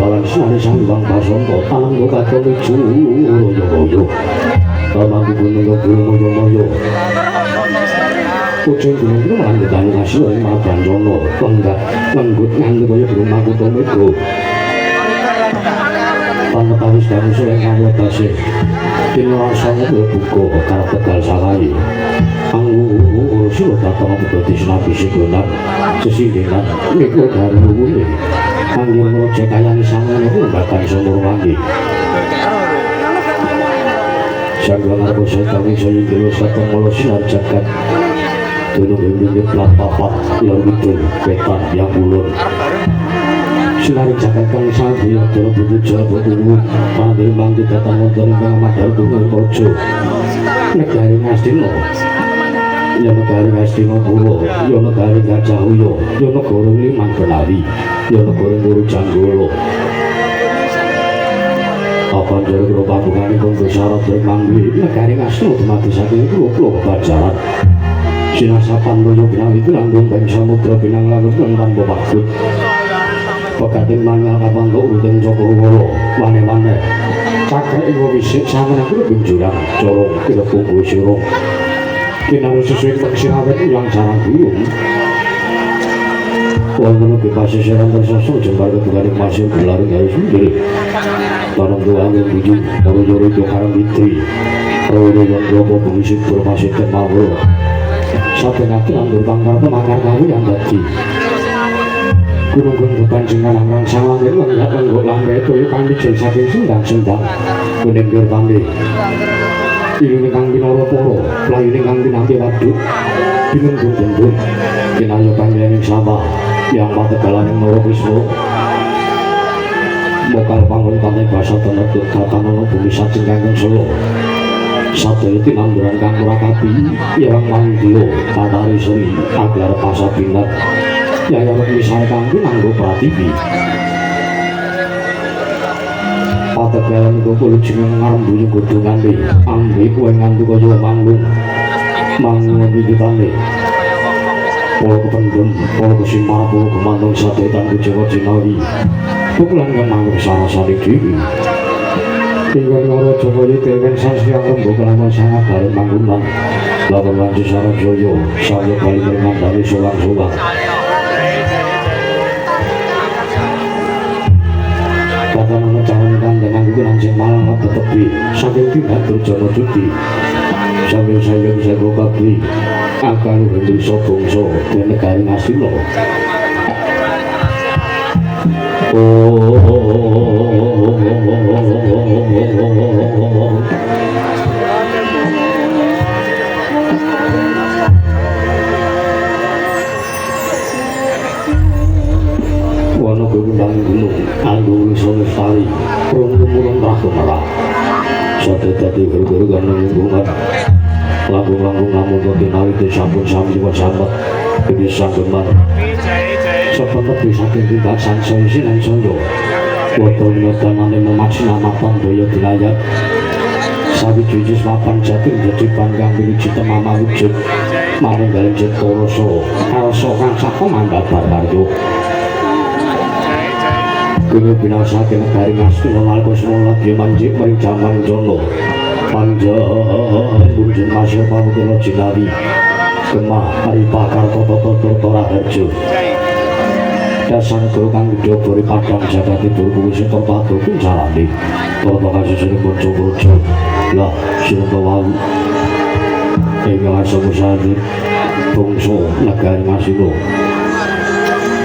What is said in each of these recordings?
balang sinari sangbang pasonto tanam goka tomi curoyo tamang gunung moyo kucing gunung itu malah ditanya ngasih oleh makan jono enggak nganggut kaya belum aku tomiku panetawis kamu sudah ngamu tasih dino rasanya gue buku karena tegal salai anggu urusi lo datang aku berarti senapi si benar sesilingan mikul dari ini anggir ngocek kayani sama itu bahkan sumur wangi sanggulan aku saya tahu saya terus datang melalui sinar jagat dulu ini pelan-papat lalu itu petan yang ulur sinari jagat kang sabi dulu berujar berumur panggil bangkit datang dari bang madar bunga kojo negari ngasdino ya negari ngasdino pulo ya negari gajah uyo ya negara liman benawi ya negara guru janggolo apa jari kero pabungan ikon bersyarat dari mangli negari ngasdino otomatis akhirnya pulo bajaran sinasapan loyo binang itu langgung dan samudra binang langgung dan tanpa maksud pekatin mangal kapang ke udeng Cokowolo wane-wane cakra iwo bisik sama aku lebih jurang corong kita punggu sirong kinaru sesuai keksirawet ulang sarang guyung walaupun lebih pasti serang tersosok jembar ketugarik masih berlari dari sendiri tanam doa yang bujung baru-baru itu karang bitri rodo yang robo pengisip bermasih termawur sampai nanti ambil bangkar pemangkar kamu yang tadi gunung-gunung pancingan langang sangangin menggak menggok langga itu kami jeng saking sendang-sendang menenggir kami ini kang binoro poro layu kang binampi waduk bingung-bingung kinayo panggilan yang sama yang pategalan yang norokismo mokal pangun pantai bahasa tenetuk tatanono bumi sacing kangkeng solo satu itu nanduran kang murakabi yang manggilo tatari seri aglar pasa binar ya yang misalnya kangku nanggo prativi pategalan itu kulit jeneng ngambu yang kudu ngambi ambi kue ngandu kaya manglung lebih ditandai polo kependem, polo kesimara, polo kemantung sadetan kujawa jinawi pukulan kemangguk sana sadik diri tinggal ngoro jokowi dengan sasri yang lembu kelaman sangat dari manggunan lalu lanjut sarap joyo saya balik dengan dari sulang-sulang bahkan mencarankan dengan guguran sing malang tetepi saking tidak berjono cuti sambil saya bisa gokabli akan bentuk sobongso dan negari ngasilo wana gugundang gunung anggung soleh tali rung-rung raku merah sate tadi guru-guru gana lingkungan langgung-langgung namun kopi nawi itu sampun-sampun juga sambat ini sanggeman sebentar bisa tidak sansoy sinan soyo botol nyotanane memaksin amatan doyo dilayat sabi jujus mapan jatuh jadi panggang bilicita mama wujud maring galing jetoroso aroso kang sako mandat barbaryo kini binasa kena dari ngasih normal kosmolat dia manjik maring jaman jono panjang bunjun masih pamu kena jinari kemah hari pakar toto-toto tora herjo dasar guru kang gede bori padang jaga tidur kuisi tempatu pun salani toto kasih sini bonco-bonco lah sini bawalu hingga asa musadir bongso negari masih lo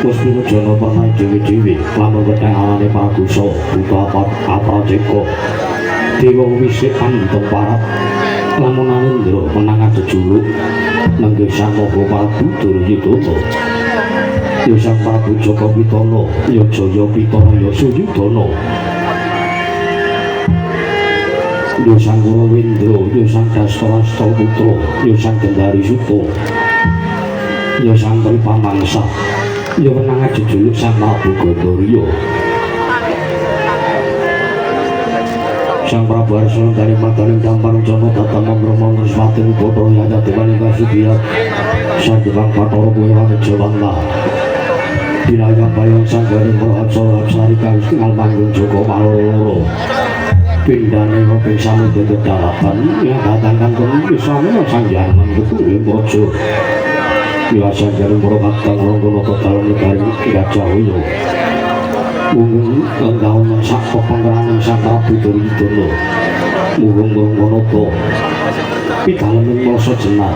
Muslimu jono pernah dewi-dewi lama beteng alane paguso buta apa jeko dewa wisik kandung parat lamun anindro menang jejuluk nenggih sang mogo prabu Duryudana ya sang prabu Joko Pitana ya Jaya Pitana ya Suyudana ya sang Gorawindra ya sang Dastarasta putra ya sang Gendari Suta ya sang Tripamangsa ya menang jejuluk sang Prabu Gandharya sang Prabu Arjuna dari mataning dampar jono tata mamromo nreswating bodo yaya dewaning kasudiat sang Dewan Bathara kuwi langit jawang lah Dinayang bayang sanggari merahap sorap sari kawis kenal manggung Joko Maloro pindane ngopeng samud bebet daratan yang datangkan kemungkin suami sang jangan betul bojo biasa dari merobatkan ronggono total negari gajah uyo munggung enggaun sak penggerangan sang Prabu Duryudana munggung monoto pitalening masa jenar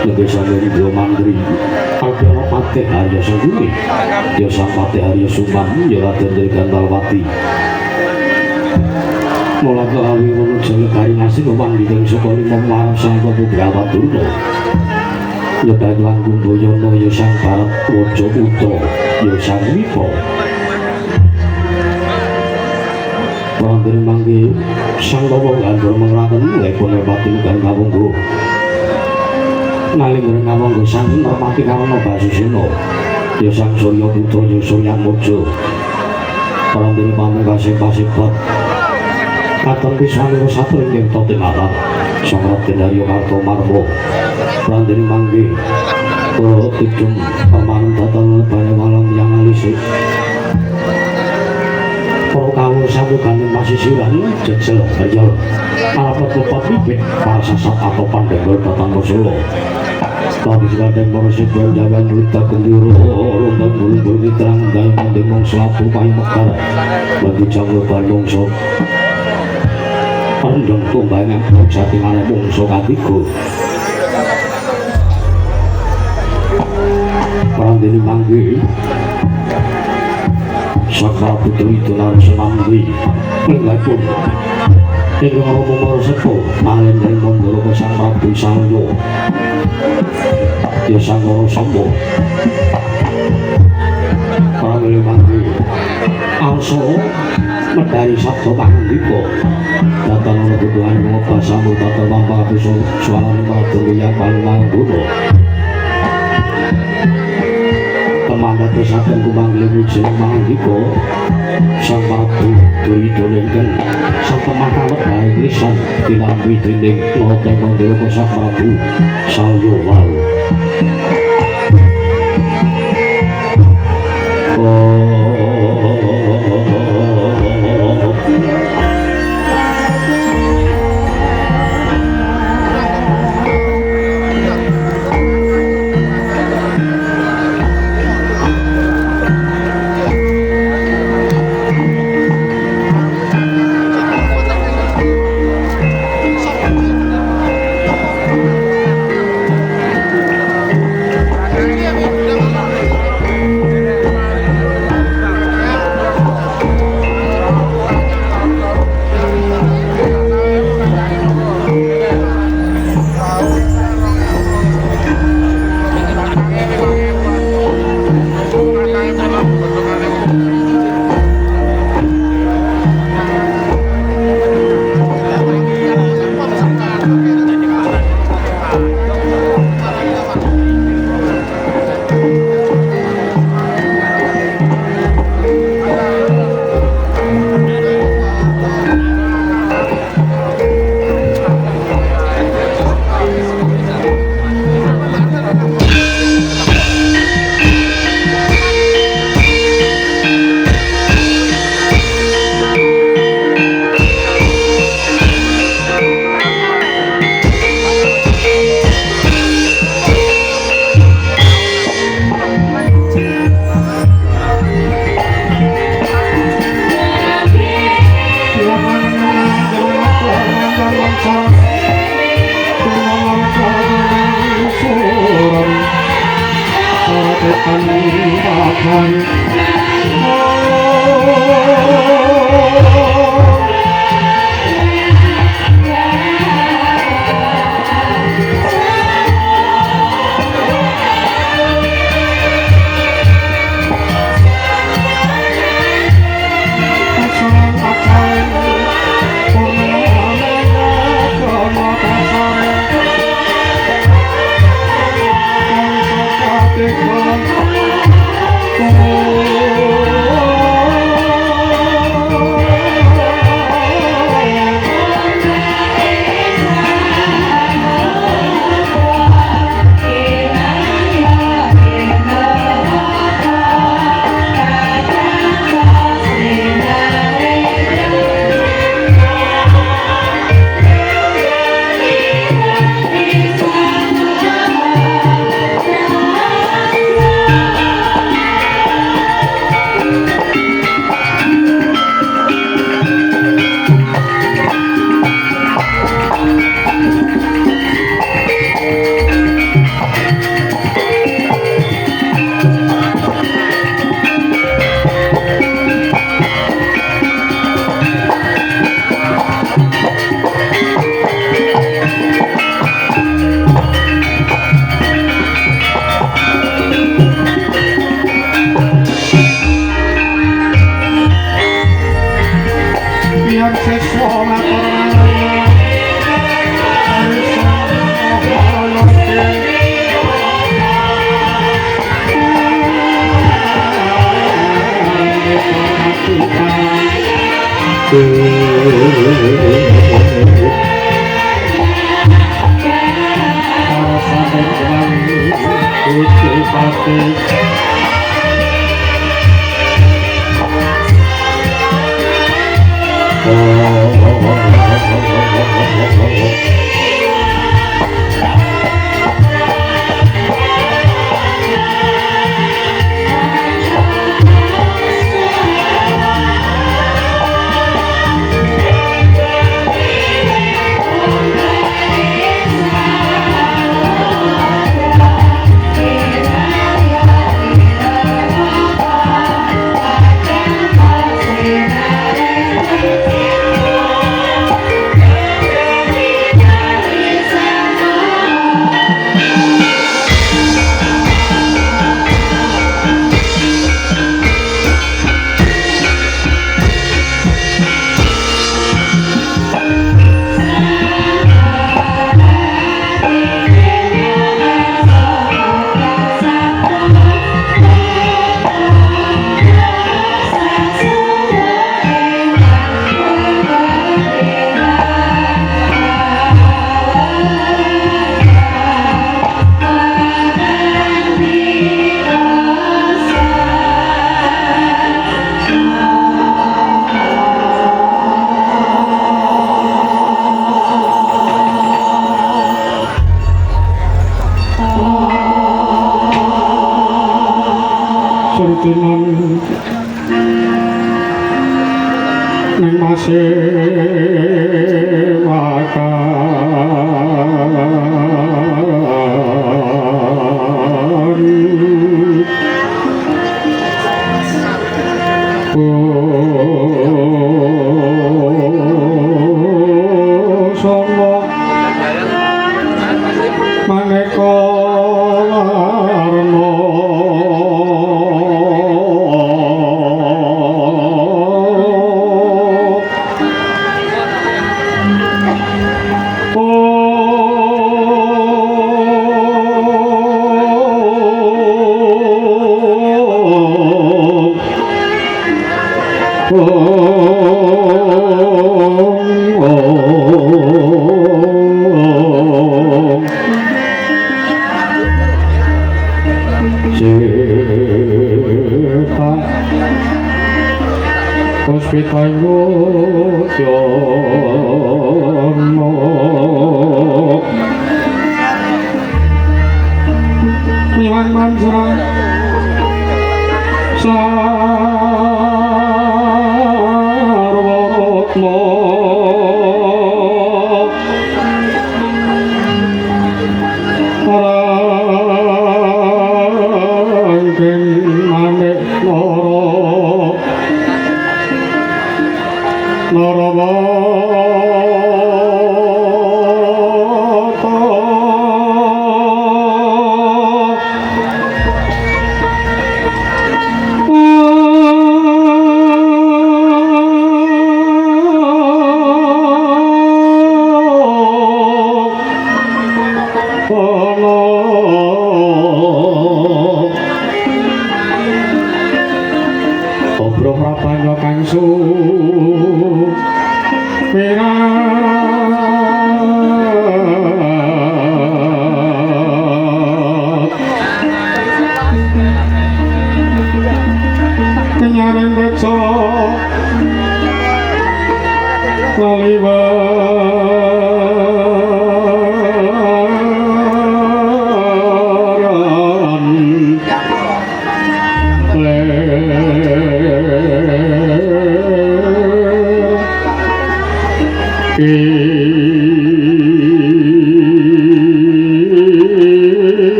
Negesa Mendro Mandri Alpeno Patih Arya Sangguni Ya Sang Patih Arya Suman Ya Raden dari Gandalwati Mula kelawi menuju negari nasi Memang bidang sukoni memarap sang beberapa turno Ya Daglang Gumboyono Ya Sang Barat Wojo Uto Ya Sang Wipo Orang dari manggi Sang Bawa Gandor Mengrakan Lepon Lepati Lukan Ngawunggu Naling ngering ngawang gesang Normati kawono Basusino Ya Sang Surya Putra Ya Surya Mojo Orang dari pamu kasih pasipot Katon Biswani Satu Ringgeng Toti Matat Sang Raden Haryo Karto Marmo Orang dari manggi Tidung Permanen Datal Bane Malam Yang Alisik Para kawul sambukan masih silan jejel bayar alapet lepat bibit para sasat atau pandenggol datang ke Solo tapi sekadang meresip berjalan berita kendiro lomban bulung terang dan mendemong selatu paling mekar bagi janggut Bandung sok pendeng tumbangnya jatingannya bungso katiku perang dini manggi Sakra Putri Tunar Semanggi Enggak pun Ini ngomong sepo Malin dari Mondoro ke Sang Prabu Salyo Ya Sang Moro Sambo Orang ini manggi Also Medari Sabto Pangandiko Datang oleh kebutuhan Mengobah Sambo Tata Mampa Abiso Suara Lima Tuliang Paling Mangguno Mandat pesakan kumang lewu jeneng Mangandika Sang Prabu Duryudana sang pemakaman baik lisan dilambi dening Loteng Mandala Sang Prabu Salya Walu Oh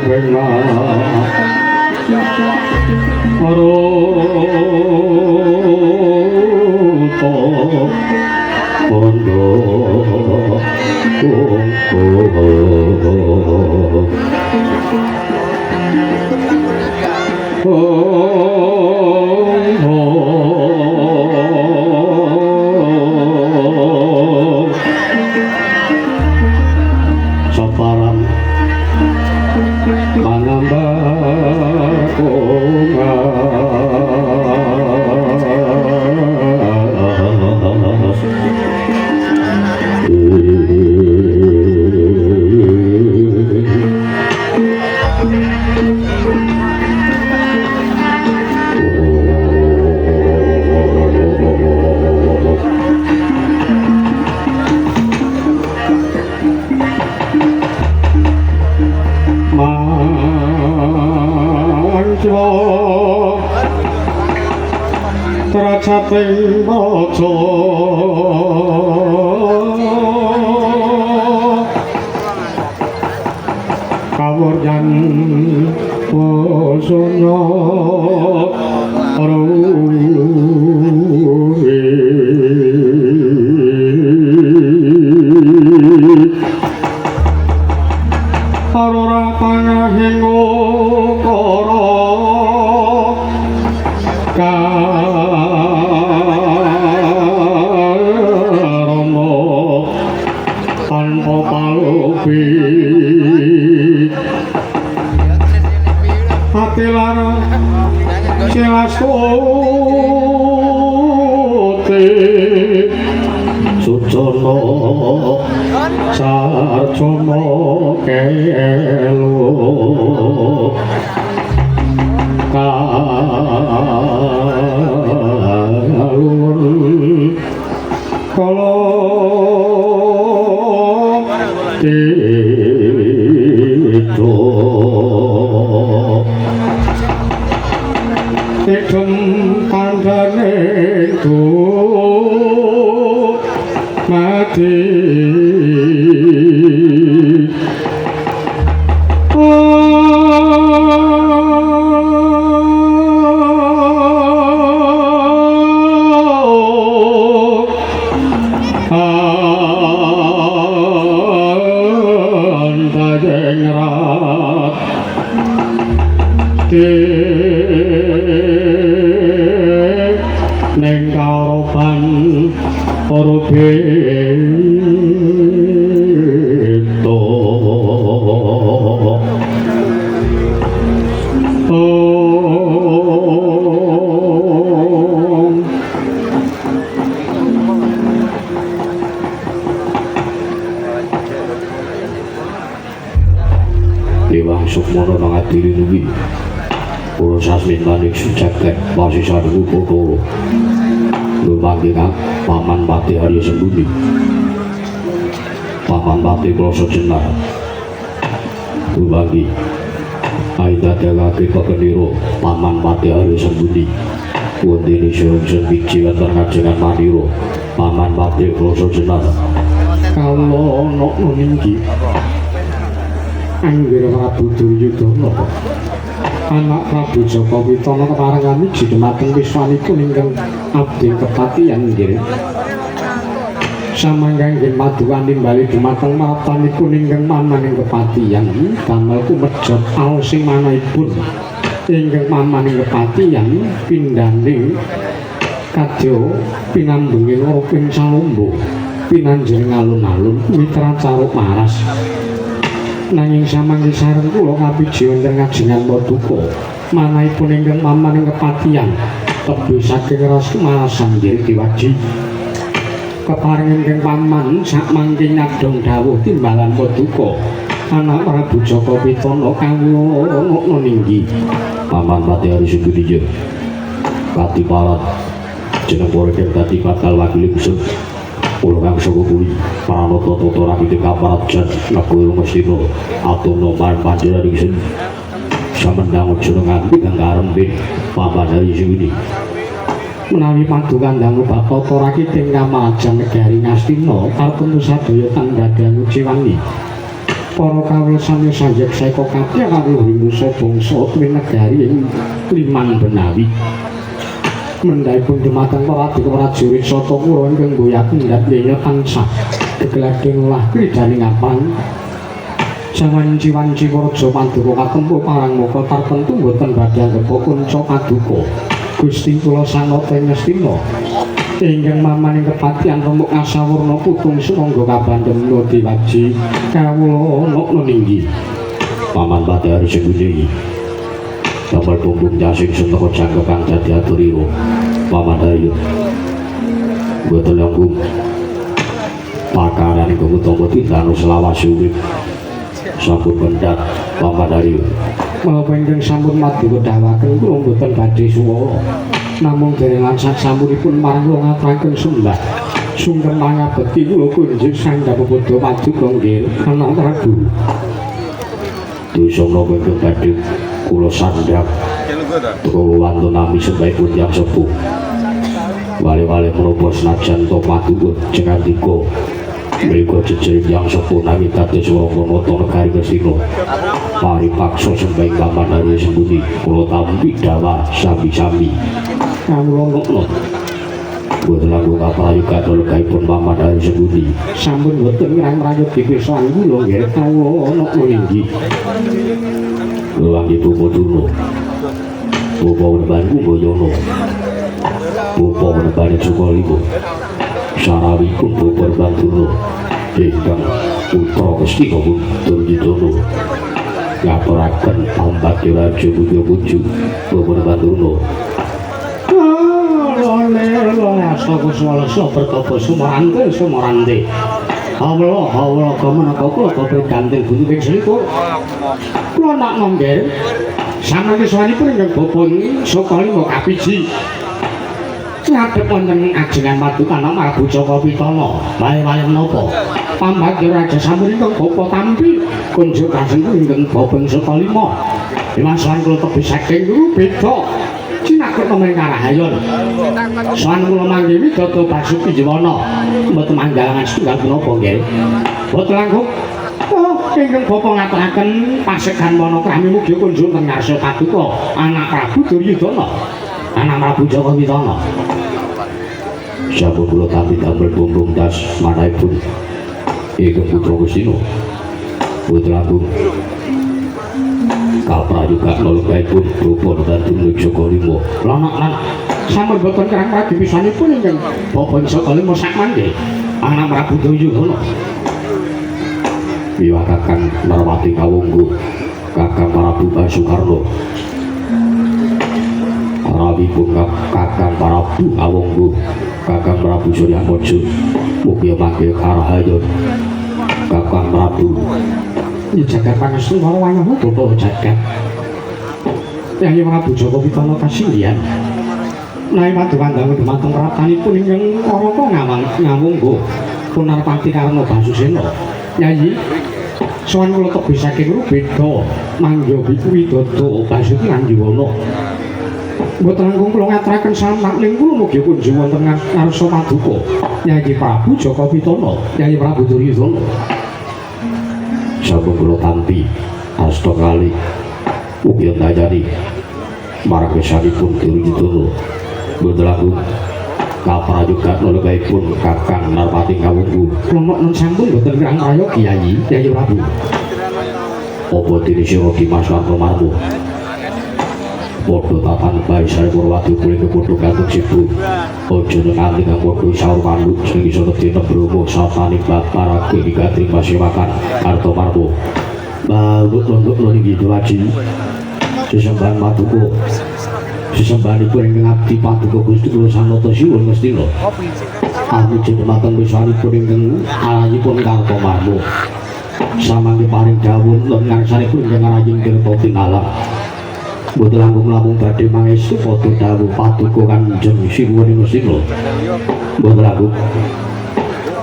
pena Maroto Pondo Saparan manambako Tercating boco kawurjan posonya ruwi arora panahing ukara tanpa palupi hati lara jelas kote sujono sarjono kelo kalun kalau itu hitam kandane itu mati neng karoban orbito Dewang Sukmono nangadiri nugi Pulau Sasmin Manik Sujaket masih satu foto lumangi kang Paman Pati Arya Sembuni Paman Pati Kloso Jenar lumangi Aida Dewaki Pekeniro Paman Pati Arya Sembuni Wondini Sungsung Biji Wantar Ngajengan Maniro Paman Pati Kloso Jenar kalau nok nuninggi Anggir Prabu Duryudana anak Prabu Joko Witono keparengan iji dumateng wiswanipun ingkang abdi kepatihan nggih samangga nggih maduan nimbali dumateng matanipun ingkang mamaning kepatihan damel kumejot al sing manahipun ingkang mamaning kepatihan pindhaning kadya pinambenging Roping Salombo pinanjering alun-alun mitra caruk maras nanging samanggi sareng kula kapiji wonten ngajengan paduka manahipun ingkang mamaning kepatihan tebih saking ras marasan nggih diwaji keparing ingkang paman sak mangke nyadong dawuh timbalan paduka anak Prabu Joko Witono kawula ninggi Paman Pati Arya Sembuni Pati Parat jeneng poreken dadi bakal wakil usul Ulo kang saka kuwi pranata tata rakite kaparajan negara Mestina atono marang panjenengan ingsun samendang jenengan kang karempe Paman Arya Sembuni menawi padukan dangu bab tata rakite ngamajan negari Ngastina kalpun sadaya kang dadang uci wangi para kawula sami sanjek saeka kabeh kawula Hindusa bangsa Trinegari ing Liman Benawi. Mendhaipun dumateng para prajurit Sata Kura ingkang boyak kendhat yenya tansah geglading ulah kridaning apang. Sawanci-wanci Raja Paduka katempuh parang moko tartemtu boten badhe anggepa kunca paduka. Gusti kula sanata ngestina ingkang mamaning kepatihan remuk asawurna putung sumangga kabandhem Diwaji kawula ana ninggi. Paman Pati Hari Senggundi damel bumbung jasing sentoko jangka kang dadi aturira. Paman Dayu boten langkung pakaran ingkang utama tindanu selawase urip sampun pendat. Paman Dayu menapa ingkang sampun madu wedhawaken kula boten badhe suwala namung derengan sasampunipun marang kula ngaturaken sembah sungkem mangabekti kula kunjuk sandhap padha paduka nggih Anak Prabu. dosa menapa ingkang badhe kula sandhap kula wantunami sebaikipun yang sepuh wali-wali menapa senajan to paduka jengandika mriku jejer yang sepuh nami kados wong negari Ngastina paripaksa sembahing Paman Hari Senggundi kula tampi dawa sami-sami Kawula ngono boten langkung kaprayoga dalekaipun Paman Hari Senggundi sampun boten ngrang-rayut pipisan kula nggih kawula ana ninggi. Luwangi Bumodurna Bapa Weneban Kumbayana Bapa Weneban Sukalima sarawipun Bapa Weneban Durna ingkang putra Kestina Duryudana ngaturaken pambat Raja Budya Puju Bapa Weneban Durna. Astaghfirullah bertopo sumarante Allah kemenaka kula kabeh ganting buntu ping selikur kula nak nonggel samangke sawanipun ingkang bapa Sukalima kapiji ngadhep wonten ajengan paduka nama Prabu Jaka Pitana wali-wali menapa pambat Raja sampun ingkang bapa tampi kunjuk kasengku ingkang bapa Sukalima dimasahan kula tebih saking guru beda cinakut pemain Karahayon soan kula mangke widodara Basuki Jiwana mboten manggalangan setunggal punapa nggih boten langkung ingkang bapa ngaturaken pasekan Wanakrami mugi kunjung teng ngarsa paduka Anak Prabu Duryudana Anak Prabu Jaka Pitana sampun kula tampi damel bumbung das manahipun ingkang putra Kestina boten langkung kaprayoga nalekaipun Bapa Weneban Sukalima lan sampun boten kirang pradi pisanipun ingkang Bapa Sukalima sakmangke Anak Prabu Duryudana Biwa Kakang Narwati Kawunggu Kakang Prabu Basukarno rawipun Kakang Prabu Kawunggu Kakang Prabu Suryamojo mugi mangke Karahayon Kakang Prabu jagat pangestu karo wayahmu bapa jagat Yayi Prabu Jaka Pitana kasilian naik padukan dangu dumateng ratanipun ingkang Raka Ngawungga Punarpati Karna Basusena Yayi sowan kula tebih saking beda mangga widodara Basuki lan Jiwana mboten langkung kula ngaturaken sampakling kula mugi kunjung wonten ngarsa paduka Yayi Prabu Jaka Pitana Yayi Prabu Duryudana sampun kula tampi asta kali ugi ndayani marang kesanipun Duryudana boten langkung kaprayoga nalekaipun Kakang Narwati Kawunggu kula nun sampun boten kirang prayoga Yayi Prabu apa dene sira Dimas Wartamarmo padha tapan bae sae Purwadi kuwi padha gantung sibu aja nganti kang padha saur manuk sing iso dene Bromo satane Baparake digatri masyarakat Artamarmo balut londok niki Diwaji sesembahan paduka sesembahanipun ingkang abdi paduka Gusti kula sanata siwun Ngastina aku jenengan wisanipun ingkang alayipun Kartamarmo samangke paring dawuh lan ngarsanipun ingkang raying Tirta Tinalang boten langkung badhe mangestu padha dawuh paduka Kanjeng Sinuwun Ngastina boten langkung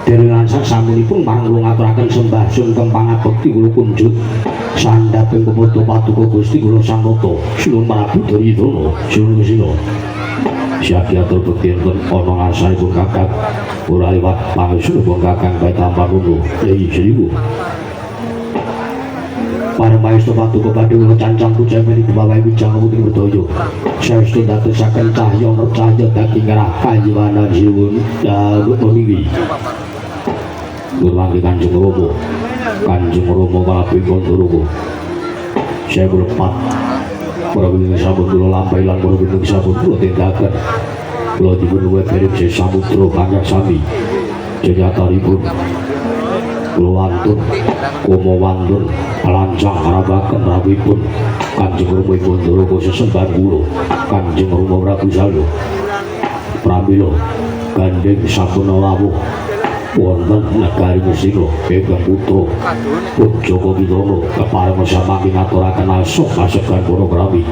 derengan sasampunipun marang kula ngaturaken sembah sungkem pangabekti kula kunjuk sandhaping pemuda paduka Gusti kula sanata Sinuwun Prabu Duryudana Sinuwun Ngastina siap diatur bekti enten ana ngarsanipun Kakang ora liwat pangestu Kakang Bae Tampanuno Yayi Sriwu para maestro batu kepada ulo cancang tu cewek di bawah bincang putih bertojo saya sudah tersakan cahaya percaya daging neraka jiwana jiwun dagu memilih berwangi kanjeng romo malapi gondorogo saya berempat Prabu sabun dulu lampai lan prabu sabun dulu tindakan kalau dibunuh berip saya samudra banyak sami jenyataripun kulo wantun komo wantun lancang harabaken rawipun kanjeng romo gondorogo sesembahan kula kanjeng romo Prabu Salya pramila gandeng sampun lawuh wonten negari Mesira ingkang putra Joko Widodo kepareng samangke ngaturaken asih pasekan para prawi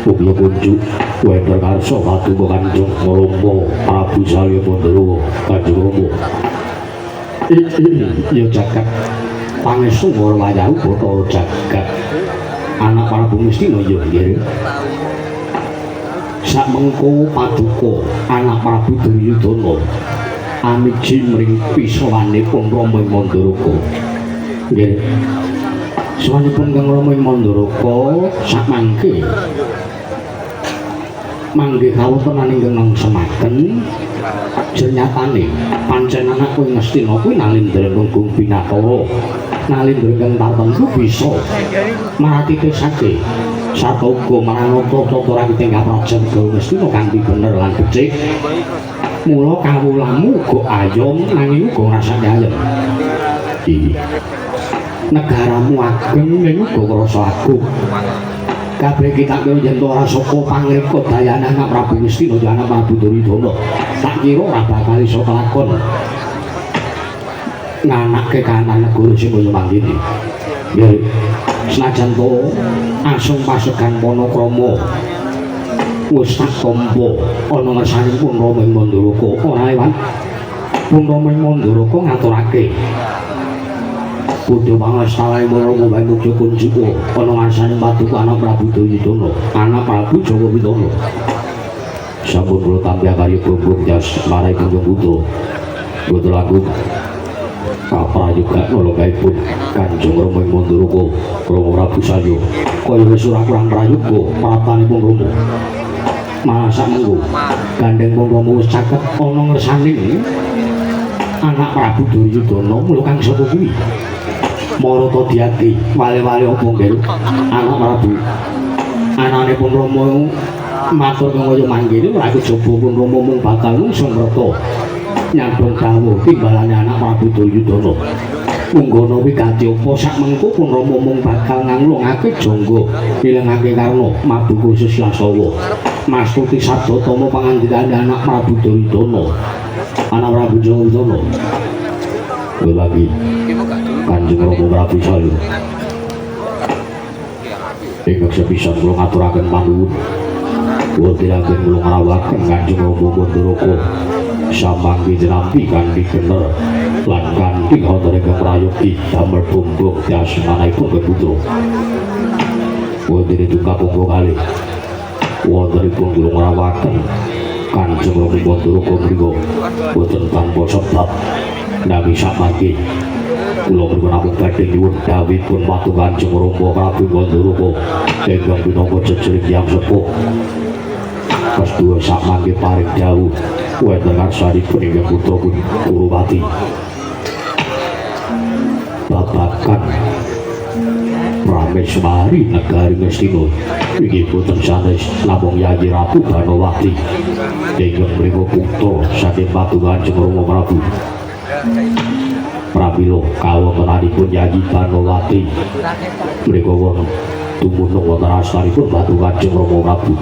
Puglo kunjuk wender karsa patuko kanjeng Romo Prabu Salya Gondorogo kanjeng Romo ya jagat pangestu ora wayahe Bathara jagat anak Prabu Mestina ya nggih sak mengko paduka anak Prabu Duryudana amiji mring pisawanipun Rama Mandoraka nggih sawanipun Kang Rama Mandoraka samangke mangke kawontenan ingkang ngangsemaken jenyatane pancen anak kowe Ngastina kuwi nalindra nunggung binatara nalindra ingkang tartemtu bisa maratitesake sarta uga maranata-tata rakiting kaprajan Ngastina kanthi bener lan becik mula kawulamu uga ayom nanging uga ngrasake ayem iki negaramu ageng ning uga krasa agung kabeh kita yen ora saka pangreka dayane anak Prabu Ngastina ya anak Prabu Duryudana tak kira ora bakal iso kelakon nganake kahanan negara sing kaya mangkene ya senajan to asung pasegan Panakrama wis tak tampa ana ngersanipun Rama Mandoraka ora lewat pun Rama Mandoraka ngaturake Kudu pangastalae Rama Bandukya Kunjika ana ngarsane paduka anak Prabu Duryudana anak Prabu Joko Widodo sampun kula tampi karya gunggung jas marai gunggung putra boten lagu kaprayoga nulungaipun Kanjeng Rama Mandoraka Rama Prabu Salya kaya wis ora kurang prayoga pratanipun Rama masa mengko gandeng wong Rama wis caket ana ngersaning anak Prabu Duryudana mula kang sapa kuwi Marata Diati wale-wale apa nggih anak Prabu anakipun Rama matur kaya mangkene ora kejaba pun Rama mung bakal nungsung merta nyambung dawuh timbalane anak Prabu Duryudana Unggana kuwi kanthi apa sak mengko pun Rama mung bakal nganglungake jangga ilengake karna mabuku Sesyasawa mastuti sabda tama pangandikane anak Prabu Duryudana anak Prabu Joko Widodo lagi Kanjeng Rama Prabu Salya ingkang sepisan kula ngaturaken panuwun kula tiraken kula ngrawakaken Kanjeng Rama Mandoraka samangke jenampi kanthi bener lan kanthi wonten ingkang prayogi damel bumbung dasmanipun putra wonten duka punggo kalih wontenipun kula ngrawakaken Kanjeng Rama Mandoraka mriku boten tanpa sebab nami samangke kula mriku namung badhe nyuwun dawuhipun watu Kanjeng Rama Prabu Mandoraka ingkang minangka jejering tiyang sepuh Pastuwa samangke paring dawuh wonten ngarsanipun inggih putra Kurupati babagan Prameswari negari Ngastina inggih boten sanes namung Yayi Ratu Banowati ingkang mriku putra saking watu Kanjeng Rama Prabu pramila kawontenanipun Yayi Banowati mriku wonten tumunung wonten asmanipun watu Kanjeng Rama Prabu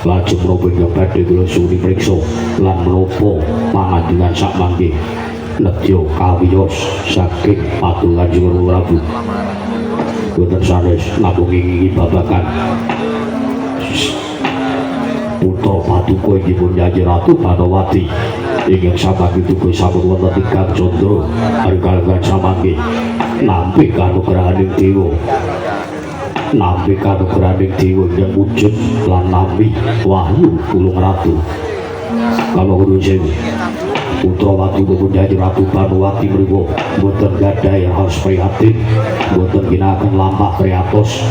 lajeng menapa ingkang badhe kula suri priksa lan menapa pangandhingan sakmangke nedya kawiyos saking watu Kanjeng Rama Prabu boten sanes namung inggih babagan putra paduka inggih Yayi Ratu Banowati ingkang samangke tugas sampun wonten tigang candra arep samangke nampi kanugrahaning dewa nampi kanugrahaning dewa ingkang wujud lan nampi wahyu ulung ratu kalau kudu sewu Putrawati pun jadi Ratu Panuwati mriku boten gadhah harus prihatin, boten ginakaken lampah priatos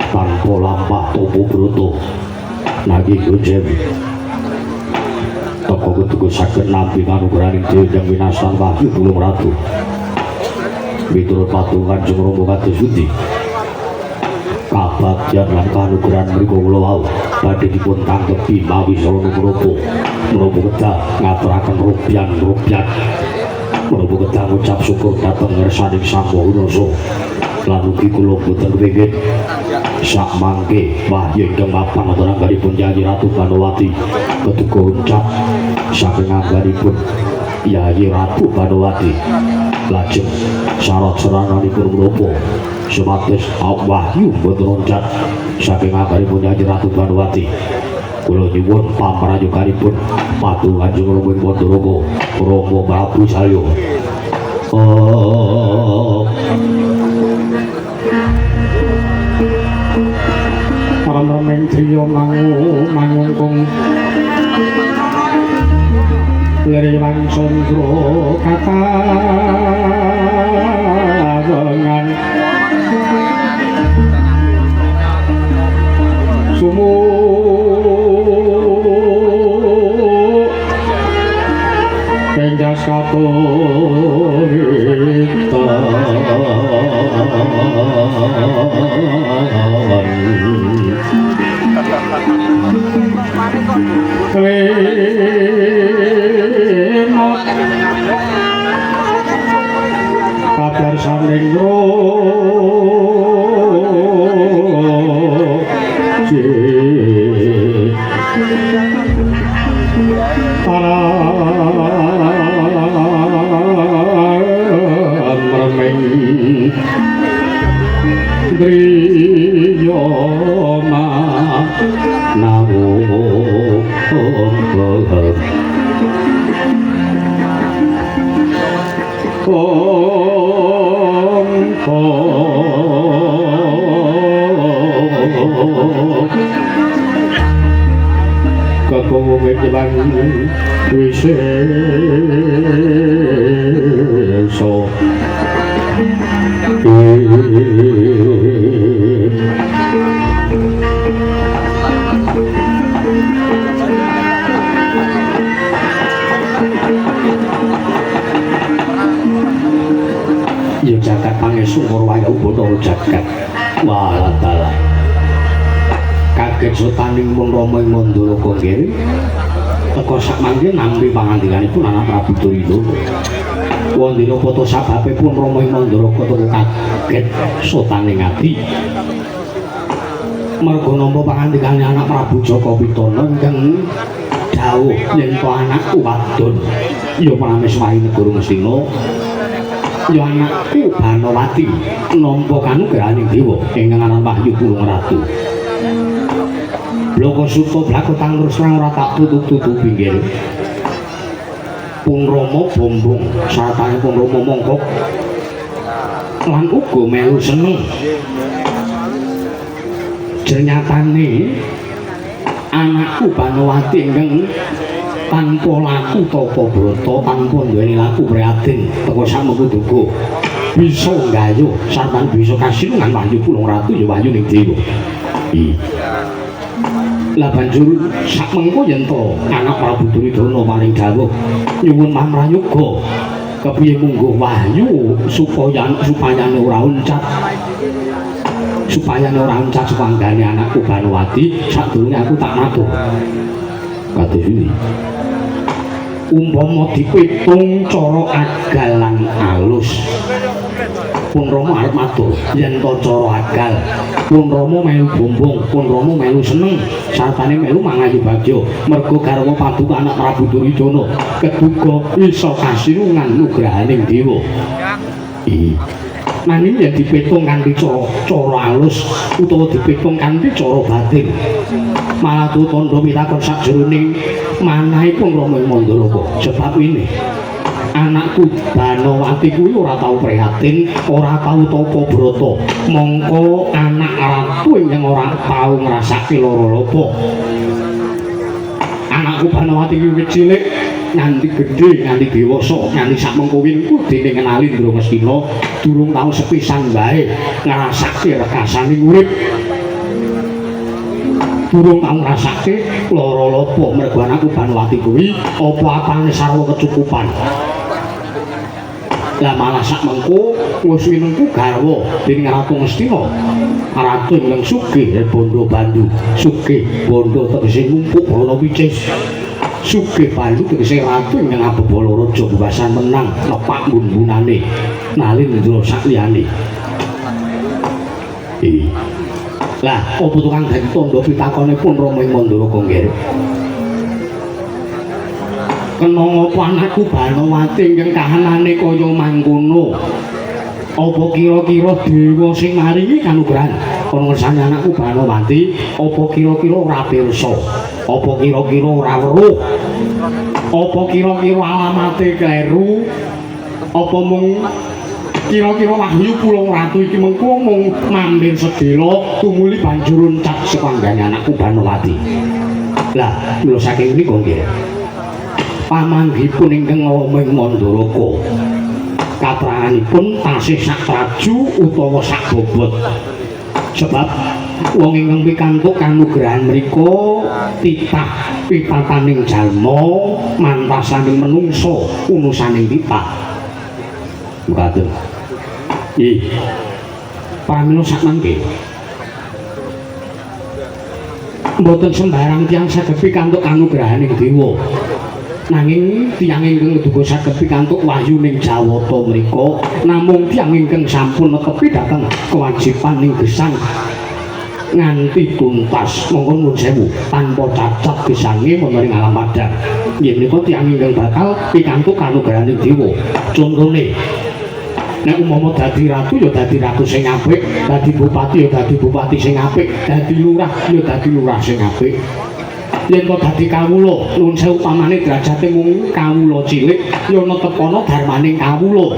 tanpa lampah topo broto. Nggih Gujem. Toko kudu saged nampi kanugrahaning Dewi Hyang Winastan Wahyu Bulung Ratu. Miturut patungan Kanjeng Rama kados pundi? Kabagyan lan kanugrahan mriku kula wau badhe dipun tanggepi mawi sala menapa kedah ngaturaken rupian menapa kedah ngucap syukur dhateng ngarsaning Sang Maharasa lan ugi kula boten kepengin sak mangke wahyu ingkang mapan wonten anggaripun Yayi Ratu Panuwati ketuga ucap saking anggaripun Yayi Ratu Panuwati lajeng syarat-syaranipun menapa sumados wahyu boten loncat saking anggaripun Yayi Ratu Panuwati kula nyuwun pamrayoganipun patung Kanjeng Rama ing Pandaraga Rama Prabu Salya. Rameng triya mangungkung liriwang sondro katarengan sumuk penjas Klenot kabar saling Driyoma nawung kakung jebang wiseso ya jagat pangestu Marwaya Bathara jagat walatala kaget sutaning mun Rama ing Mandalaka nggih teka sak mangke nampi pangandikanipun anak Prabu Duryudana wondene poto sababipun Rama ing Mandalaka teka kaget sutaning ati merga nampa pangandikane anak Prabu Jaka Pitana ingkang dawuh yen to anakku wadon ya prames wae negara Ngastina ya anakku Banowati nampa kanugrahaning dewa ingkang aran Wahyu Bulung Ratu. Bloko suta blakotang terus ora tak tutup-tutupi nggih. Pun Rama bombong sartane pun Rama mongkok lan uga melu seneng. Ternyatane anakku Banowati ingkang tanpa laku tapa brata tanpa duweni laku prihatin teka samengko duga bisa nggayuh sartan bisa kasilungan Wahyu Bulung Ratu ya wahyu ning dewa. Lah banjur sak mengko yen to anak Prabu Duryudana maring dawuh nyuwun pamrayoga kepiye mungguh wahyu supaya ora uncat sepanggane anakku Banowati sadurunge aku tak matur kados iki umpama dipitung cara agal lan alus pun Rama arep matur yen to cara agal pun Rama melu bombong pun Rama melu seneng sartane melu mangayu bagya merga garwa paduka anak Prabu Duryudana keduga isa kasilungan nugrahaning dewa. Nanging yen dipitung kanthi cara alus utawa dipitung kanthi cara batin malah tutandha mitakon sajroning manahipun Rama ing Mandalaka sebab ini anakku Banowati kuwi ora tau prihatin ora tau tapa brata mongko anak ratu ingkang ora tau ngrasake lara apa anakku Banowati kuwi cilik nganti gedhe nganti dewasa nganti sakmengko winku dene ngenali Ndra Ngastina durung tau sepisan wae ngrasake rekasaning urip durung tau ngrasake lara lapa mergo anakku Banowati kuwi apa apane sarwa kecukupan lah malah sakmengko wis winengku garwa dening Ratu Ngastina ratu ingkang sugih bondo bandu sugih bondo tegese numpuk brana wicis sugih bandu tegese ratu ingkang abebala raja buwasan menang nepak mbun-mbunane nalindra sakliyane lah apa tukang dadi tandha pitakonipun Rama ing Mandara nggih kena ngapa anakku Banowati ingkang kahanane kaya mangkono apa kira-kira dewa sing maringi kanugrahan ana ngersane anakku Banowati apa kira-kira ora pirsa apa kira-kira ora weruh apa kira-kira alamate kleru apa mung kira-kira wahyu pulang ratu iki mengko mung mampir sedela tumuli banjur uncap sekanggane anakku Banowati lah kula saking menika nggih pamanggihipun ingkang Rama ing Mandaraka katranganipun tasih sak traju utawa sak bobot sebab wong ingkang pikantuk kanugrahan mriku titah pipataning jalma mantasaning menungsa unusaning titah mekaten pramila sakmangke mboten sembarang tiyang saged pikantuk kanugrahaning dewa nanging tiyang ingkang duka saged pikantuk wahyu ning Jawata mriku namung tiyang ingkang sampun netepi dhateng kewajiban ning gesang nganti tuntas monggo nuwun sewu tanpa cacat gesange wonten ing alam padang nggih menika tiyang ingkang bakal pikantuk kanugrahaning dewa contone nek umpama dadi ratu ya dadi ratu sing apik dadi bupati ya dadi bupati sing apik dadi lurah ya dadi lurah sing apik yen kok dadi kawula nuwun sewu pamane derajate mung kawula cilik ya netepono darmaning kawula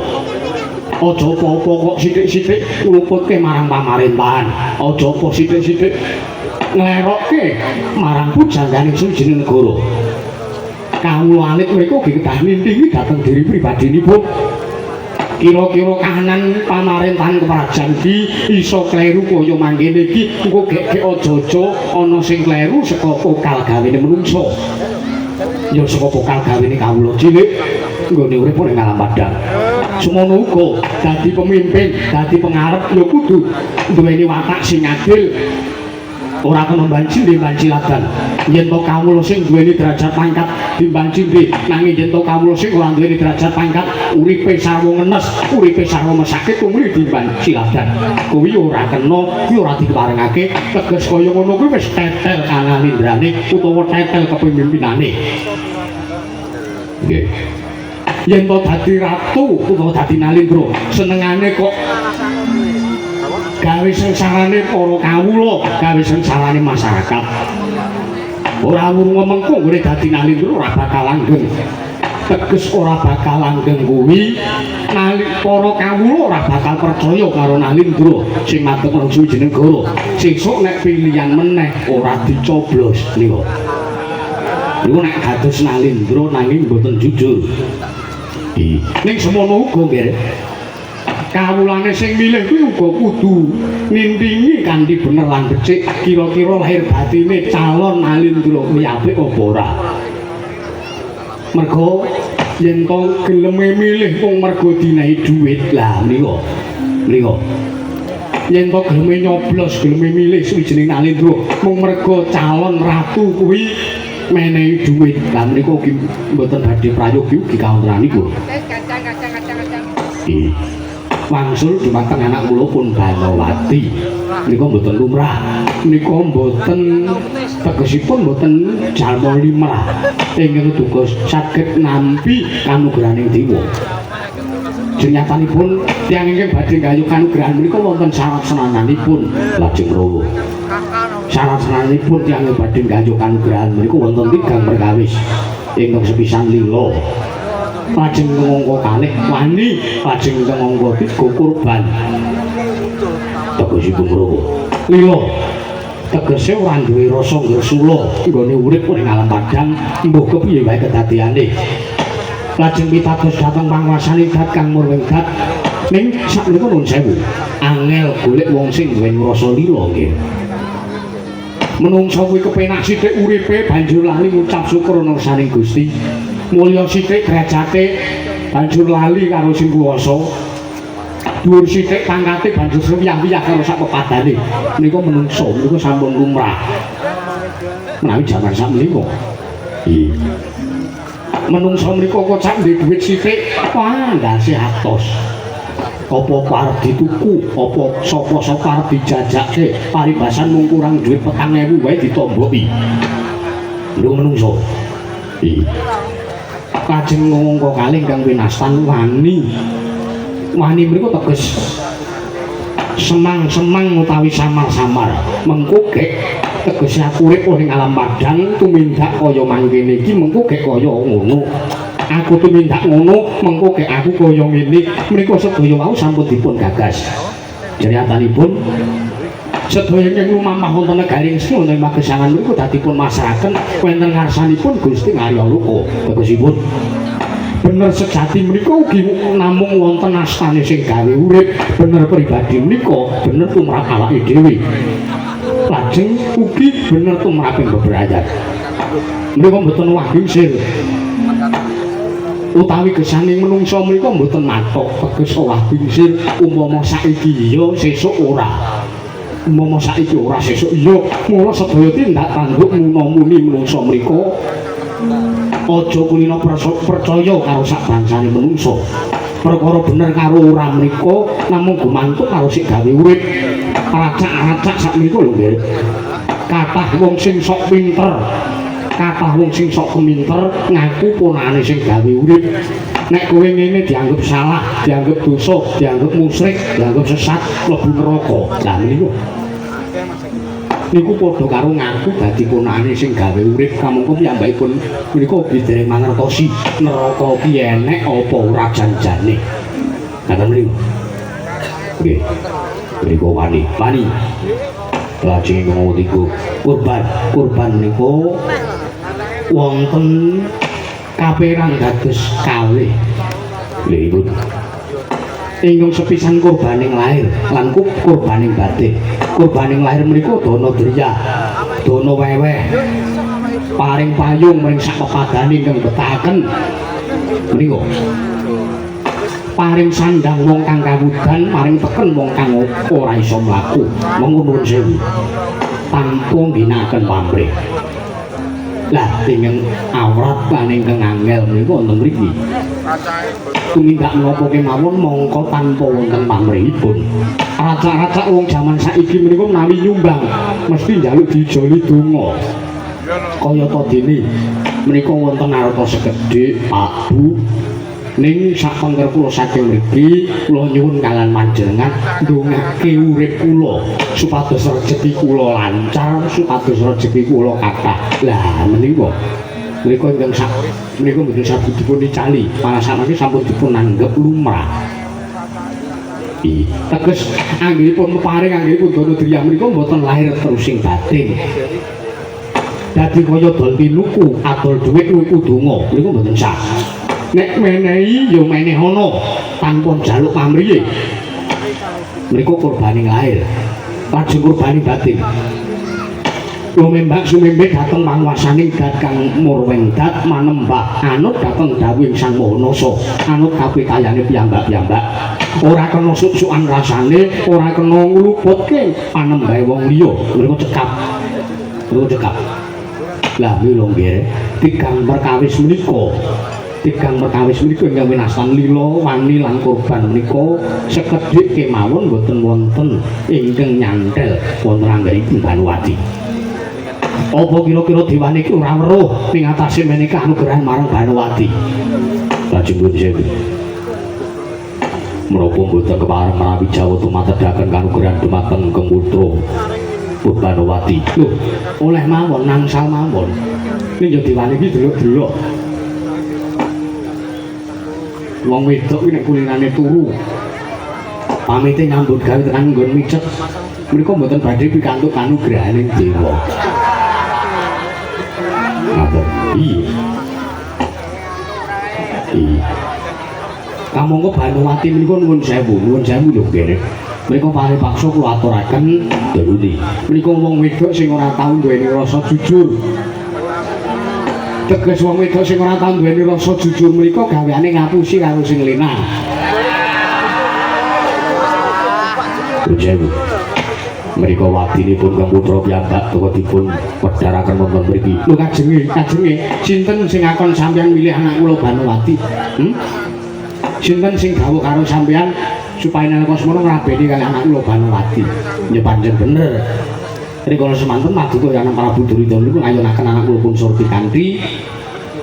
aja apa-apa kok sithik-sithik ngluputke marang pamaréntahan aja apa sithik-sithik nglerokke marang pujangganing suwijining negara kawula alit mriku kedah nindingi dhateng diri pribadinipun kira-kira kahanan pamaréntahan kerajaan iki iso kleru kaya mangkene iki engko gek aja-aja ana sing kleru saka pokal gawene menungsa ya saka pokal gawene kawula cilik nggone urip ning alam padang semono uga dadi pemimpin dadi pengarep ya kudu duweni watak sing adil ora kena banci di banciladan yen to kawula sing duweni derajat pangkat dimbanci ndi nanging yen to kawula sing ora duweni derajat pangkat uripe sarwa ngenes uripe sarwa mesake tumuli dimbanciladan kuwi ora kena kuwi ora diparengake teges kaya ngono kuwi wis tetel kanalindrane utawa tetel kepemimpinane nggih yen to dadi ratu utawa dadi nalindra senengane kok gawe sengsarane para kawula gawe sengsarane masyarakat ora wurung mengko nggone dadi nalindra ora bakal langgeng teges ora bakal langgeng kuwi nalika para kawula ora bakal percaya karo nalindra sing madhep nang suwijining negara sesuk nek pilihan meneh ora dicoblos niku nek dados nalindra nanging mboten jujur ning semono uga nggih kawulane sing milih kuwi uga kudu nindingi kanthi bener lan becik kira-kira lahir batine calon nalindra kuwi apik apa ora mergo yen to geleme milih wong mergo dinahi dhuwit lah mriku yen to geleme nyoblos geleme milih suwijining nalindra mung mergo calon ratu kuwi menehi dhuwit lah mriku ugi mboten badhe prayogi ugi kawontenanipun wangsul dumateng anak kula pun Banowati nika mboten lumrah nika mboten tegesipun mboten jalma limrah ingkang duka saged nampi kanugrahaning dewa jenyatanipun tiyang ingkang badhe gayuh kanugrahan menika wonten syarat senananipun lajeng rawuh syarat senananipun tiyang ingkang badhe gayuh kanugrahan menika wonten 3 perkawis ingkang sepisan lila lajeng ngangka kalih wani lajeng ngangka 3 kurban tegesipun rawuh lila tegese ora duwe rasa ngresula nggone urip ning alam padang mbuh kepiye wae kedadiane lajeng pitados dhateng panguwasane dat kang murwenggat ning sakmenika nuwun sewu angel golek wong sing duwe rasa lila nggih menungso kuwi kepenak sithik uripe banjur lali ngucap syukur nursaning Gusti mulya sithik derajate banjur lali karo sing kuwasa dhuwur sithik pangkate banjur wiyah-wiyah karo sak pepadane menika menungso menika sampun lumrah menawi jaman sakmenika nggih menungso menika kocak duwe dhuwit sithik wah ndase atos apa arep dituku apa sapa-sapa arep dijajake paribasan mung kurang dhuwit 4.000 wae ditomboki lho menungso iki kajeng ngomong kok kalih kang winastan wani mriku teges semang-semang utawi samar-samar mengko gek tegese aku urip ning alam padang tumindak kaya mangkene iki mengko gek kaya ngono aku tumindak ngono mengko gek aku kaya ngene menika sedaya wau sampun dipun gagas jeriatanipun sedaya ing lumampah wonten negaring Sri wonten magesangan mriku dadi pun masrahaken wonten ngarsanipun Gusti Ngarya Luka tegesipun bener sejati menika ugi namung wonten astane sing gawe urip bener pribadi menika bener tumrap awake dhewe lajeng ugi bener tumraping bebrayat menika mboten wagingsir utawi gesaning menungsa menika mboten matok teges wagingsir umpama saiki iya sesuk ora umpama saiki ora sesuk iya mula sedaya tindak tanduk muna-muni menungsa mriku aja kulina percaya karo sak bangsane menungsa perkara bener karo ora menika namung gumantung karo sik gawe urip racak-racak sak menika lho nggih kathah wong sing sok pinter kathah wong sing sok keminter ngaku ponane sing gawe urip nek kowe ngene dianggep salah dianggep dosa dianggep musyrik dianggep sesat mlebu neraka lah menika niku padha karo ngaku dadi ponane sing gawe urip kamangka piyambakipun menika ugi dereng mangertosi neraka ki enek apa ora janjane ngaten mriku nggih mriku wani lajeng ngomong kurban niku wonten kapérang dados kalih lha ibu ingkang sepisan kurbaning lahir lan kurbaning batin kurbaning lahir menika dana driya dana weweh paring payung maring sak pepadane ingkang betahaken menika paring sandang wong kang kawudan maring teken wong kang ora iso mlaku monggo nuwun sewu tanpa ngginakaken pamrih lah ingkang awrat lan ingkang angel menika wonten mriki tumindak menapa kemawon mongko tanpa wonten pamrihipun racak-racak wong jaman saiki menika menawi nyumbang mesti njaluk dijoli donga kaya ta dene menika wonten arta sekedhik Pak Bu ning sapengker kula saking mriki kula nyuwun kalian panjenengan ndongake urip kula supados rejeki kula lancar supados rejeki kula kathah lah menika ingkang sak menika mboten saged dipun icali malah sakniki sampun dipun anggap lumrah teges anggenipun paring anggenipun dana driya menika mboten lahir terus sing batin dadi kaya dol pinuku adol dhuwit nuku donga menika mboten sah nek menehi ya menehono tanpa njaluk pamrihe menika kurbaning lahir lajeng kurbaning batin lumembak sumembek dhateng panguwasaning dat kang murwenggat manembah anut dhateng dawuhing Sang Maha Nasa anut kapitayane piyambak-piyambak ora kena suk-sukan rasane ora kena ngluputke panembahe wong liya menika cekap lah mila nggih tigang perkawis menika ingkang winastan lila wani lan kurban menika sekedhik kemawon boten wonten ingkang nyantel wonten anggenipun Banuwati apa kira-kira dewane iki ora weruh ning atase menika anugrahan marang Banuwati lajeng pun sewu menapa boten kepareng menawi Jawa tumatedaken kanugrahan dumateng Kang Putra Banuwati lho oleh mawon nangsal mawon ning yo dewane iki delok-delok wong wedok iki nek kulinane turu pamite nyambut gawe tekan nggon micet menika mboten badhe pikantuk kanugrahaning dewa. Ngaten. Iya. Iya. Kamangka Banowati menika nuwun sewu lho kene. Menika paripaksa kula aturaken deluti. Menika wong wedok sing ora tau duweni rasa jujur. Teges wong wedok sing ora tau duweni rasa jujur menika gaweane ngapusi karo sing lenang. Jebu. Mereka watinipun kang putra piyambak teka dipun wedharaken wonten mriki. Lho kajenge sinten sing akon sampeyan milih anak kula Banowati? Sinten sing dawuh karo sampeyan supaya nalika semono ngrabeni kali anak kula Banowati? Ya pancen bener. Rikala semanten maduka Yanang Prabu Duryudana niku ngayonaken anak kula pun Surti Kanthi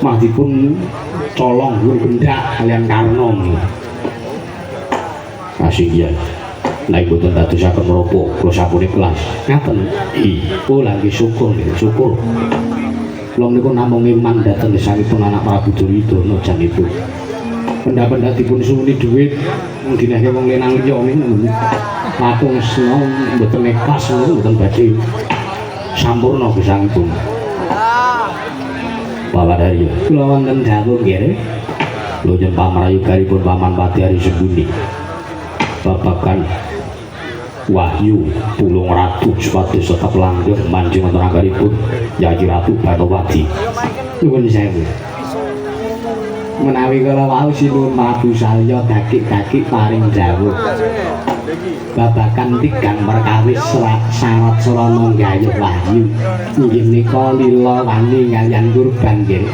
malah dipun colong pun gendak kalian Karna. Asih ya. Nek boten dadosaken menapa kula sampun ikhlas. Ngaten. Oh lagi syukur. Kula menika namung iman dhateng desanipun anak Prabu Duryudana janipun. Benda-benda dipun suwuni dhuwit mung dinake wong lenang liya niku. Latung seno mboten ikhlas mboten badhe sampurna gesangipun. Bawadari kula wonten dawuh nggih. Lho yen pamrayoganipun Paman Pati Ari Sembuni. Babakan Wahyu Pulung Ratu supados tetep langgeng manjing wonten anggaripun Yayi Ratu Banowati. Nuwun sewu. Menawi kala wau sinuwun Prabu Salya dakik-dakik paring dawuh. Babakan tigang perkawis syarat sarana nggayuh Wahyu. Inggih menika lila wani kaliyan kurban nggih.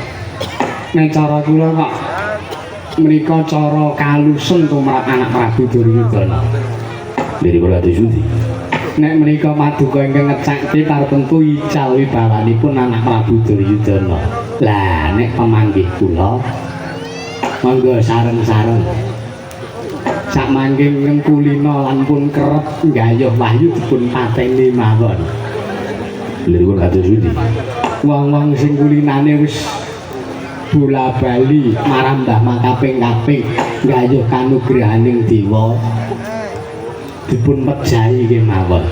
Nek cara kula kok menika cara kalusun tumrap anak Prabu Duryudana. Dari kula disuti. Nek menika maduka ingkang ngecakke tartemtu ical wibawanipun anak Prabu Duryudana. Lah nek pamanggih kula monggo sareng-sareng. Sak mangking ngkulina lan pun kerep nggayuh Wahyu dipun pateni mawon. Dari kula disuti. Wong-wong sing kulinane wis bola bali marambah makaping-kaping nggayuh kanugrahaning dewa dipun mejahi kemawon.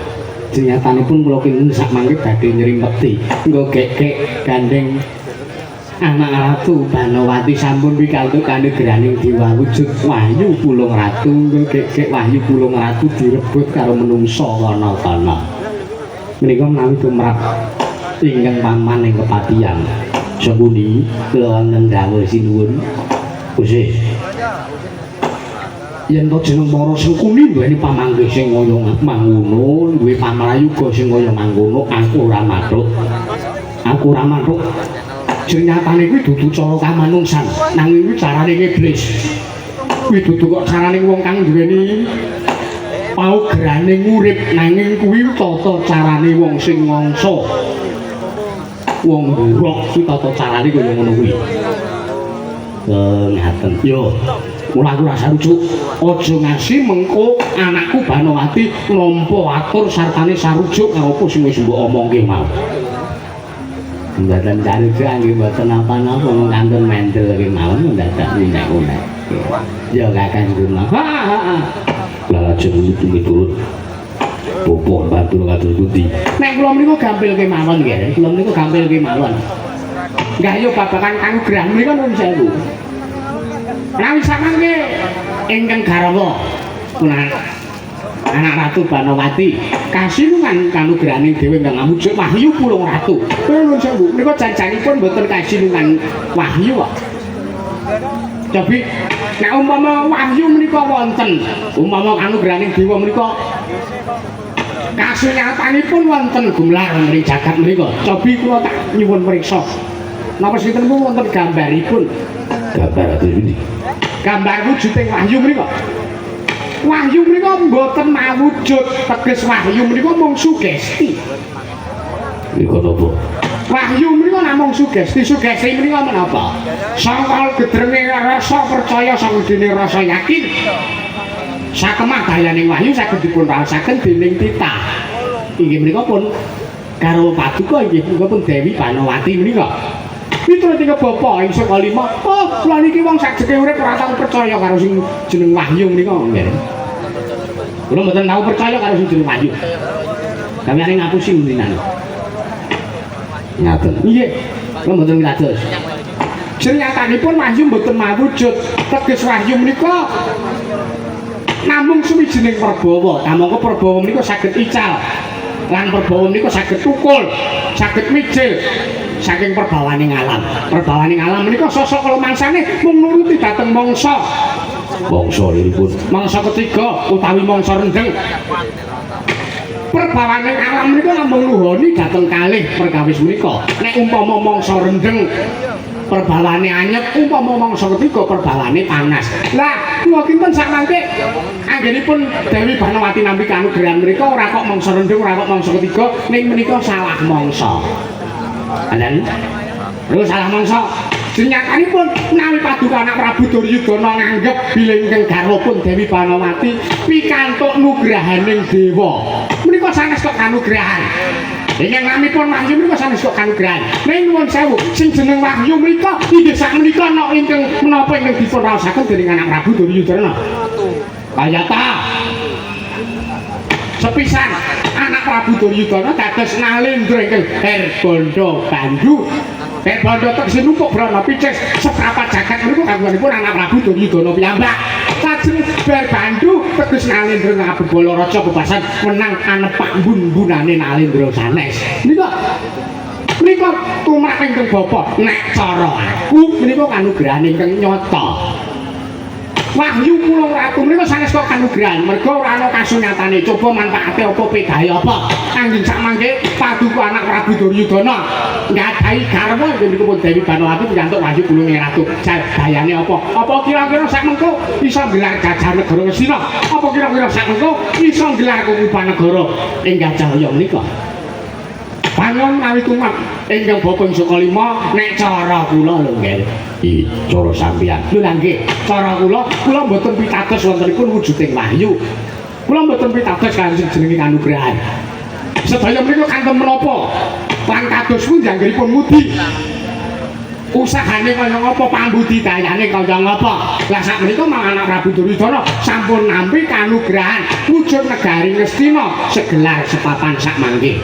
Jenyatanipun kula kinten sak mangke badhe nyrimpeti nggo kek-kek gandeng anak Ratu Banowati sampun pikantuk kanugrahaning dewa wujud Wahyu Pulung Ratu. Nggo kek-kek Wahyu Pulung Ratu direbut karo menungsa kana-kana. Menika menawi tumrap ingkang paman ing kepatihan. Sembuni kula wonten dawuh sinuwun. Gusti. Yen to jeneng para Sengkuni duweni pamanggih sing kaya mangkono, duwe pamrayoga sing kaya mangkono, aku ora mathuk. Jeneng nyatane kuwi dudu cara kamanungsan, nanging kuwi carane iblis. Kuwi dudu kok carane wong kang duweni paugerane urip, nanging kuwi tata carane wong sing ngangsa. Wong buruk kuwi tata carane kaya ngono kuwi. Ngaten. Yo, mula aku rasa rujuk. Aja ngasi mengko anakku Banowati nampa atur sartane sarujuk karo apa sing wis mbok omongke mau. Mboten sarujuk nggih mboten napa-napa mung kantun mendel kemawon dadak unek-unek. Yo kakang Guna. Lah lajeng miturut Bopo bantu kados pundi. Nek kula menika gampil kemawon nggih. Kula menika gampil kemawon. Nggayuh babakan kanugrahan menika nuwun sewu. Menawi samangke ingkang garwa punah anak Ratu Banowati kasinungan kanugrahaning dewe ingkang amujud Wahyu Pulung Ratu. Nuwun sewu. Menika janjanipun mboten kasinungan Wahyu kok. Tapi nek umpama Wahyu menika wonten, umpama kanugrahaning dewa menika kasunyatanipun wonten gumlar ing jagat menika. Cobi kula tak nyuwun priksa. Napa sinten pun wonten gambaripun? Gambar ati pundi? Gambar wujuding Wahyu menika. Wahyu menika mboten mawujud, teges Wahyu menika mung sugesti. Niku napa? Wahyu menika namung sugesti. Sugesti menika menapa? Sangkal gedrenge rasa percaya sangdene rasa yakin. Sakemah dayaning Wahyu saged dipun raosaken dening titah. Inggih menika pun karo paduka inggih menika pun Dewi Banowati menika. Miturut ing bapa ing saka lima. Oh, kula niki wong sajeke urip ora tau percaya karo sing jeneng Wahyu menika nggih. Kula mboten tau percaya karo sing jeneng Wahyu. Gaweane ngapusi undinan. Ngaten. Nggih. Kula mboten wirados. Senyatanipun wahyu mboten mawujud. Teges wahyu menika namung suwijining perbawa. Kamangka perbawa menika saged ical. Lan perbawa menika saged tukul, saged mijil saking perbawaning alam. Perbawaning alam menika sosok kala mangsane mung nuruti dhateng mangsa. Bangsa liripun. Mangsa ketiga utawi mangsa rendeng. Perbawaning alam menika namung nuhoni dhateng kalih perkawis menika. Nek umpama mangsa rendeng perbawane anyep, umpama mangsa ketiga perbawane panas. Lah, kula kinten sakmangke anggenipun Dewi Banawati nampi kanugrahan menika ora kok mangsa rendeng, ora kok mangsa ketiga, ning menika salah mangsa. Anan. Terus salah mangsa. Senyatanipun menawi paduka anak Prabu Duryudana nganggep bilih ingkang garwapun Dewi Banawati pikantuk nugrahaning dewa. Menika sanes kok kanugrahan. Ingkang namipun wahyu menika sanes kok kanugrahan. Ning nuwun sewu, sing jeneng wahyu menika inggih sakmenika ana ingkang menapa ingkang dipun raosaken dening anak Prabu Duryudana. Kayata sepisan anak Prabu Duryudana dados Nalendra ingkang Herbanda Bandhu. Herbanda tegesé numpuk brana picis seprapat jagat menika kanggonipun anak Prabu Duryudana piyambak. Lajeng bar Bandhu teges Nalendra ngabebala raja bebasan menang anepak mbun-mbunane Nalendra sanes. Menika tumrap ingkang bapa nek cara aku menika kanugrahan ingkang nyata. Wahyu Pulung Ratu menika sanes kok kanugrahan merga ora ana kasunyatane coba manfaate apa pedahe apa angging sakmangke paduka anak Prabu Duryudana nggadahi garwa nggih Dewi Banawati pikantuk wahyu Pulung Ratu dayane apa kira-kira sakmengko iso gelar Gajah Negara Ngastina apa kira-kira sakmengko iso gelar Kukupanegara ing Gajahya menika pangon menawi tumap ingkang bapa Sukalima nek cara kula lho nggih. Iki cara sampeyan. Lho lha nggih, cara kula mboten pitados wontenipun wujuding wahyu. Kula mboten pitados kaliyan sing jenenge kanugrahan. Sedaya menika kanten menapa? Lan kados kuwi janggeripun mudi. Usahane kaya ngapa pambudidayane kaya ngapa. Lah sak menika malah anak Prabu Duryudana sampun nampi kanugrahan wujud negari Ngastina segelar sepapan sak mangke.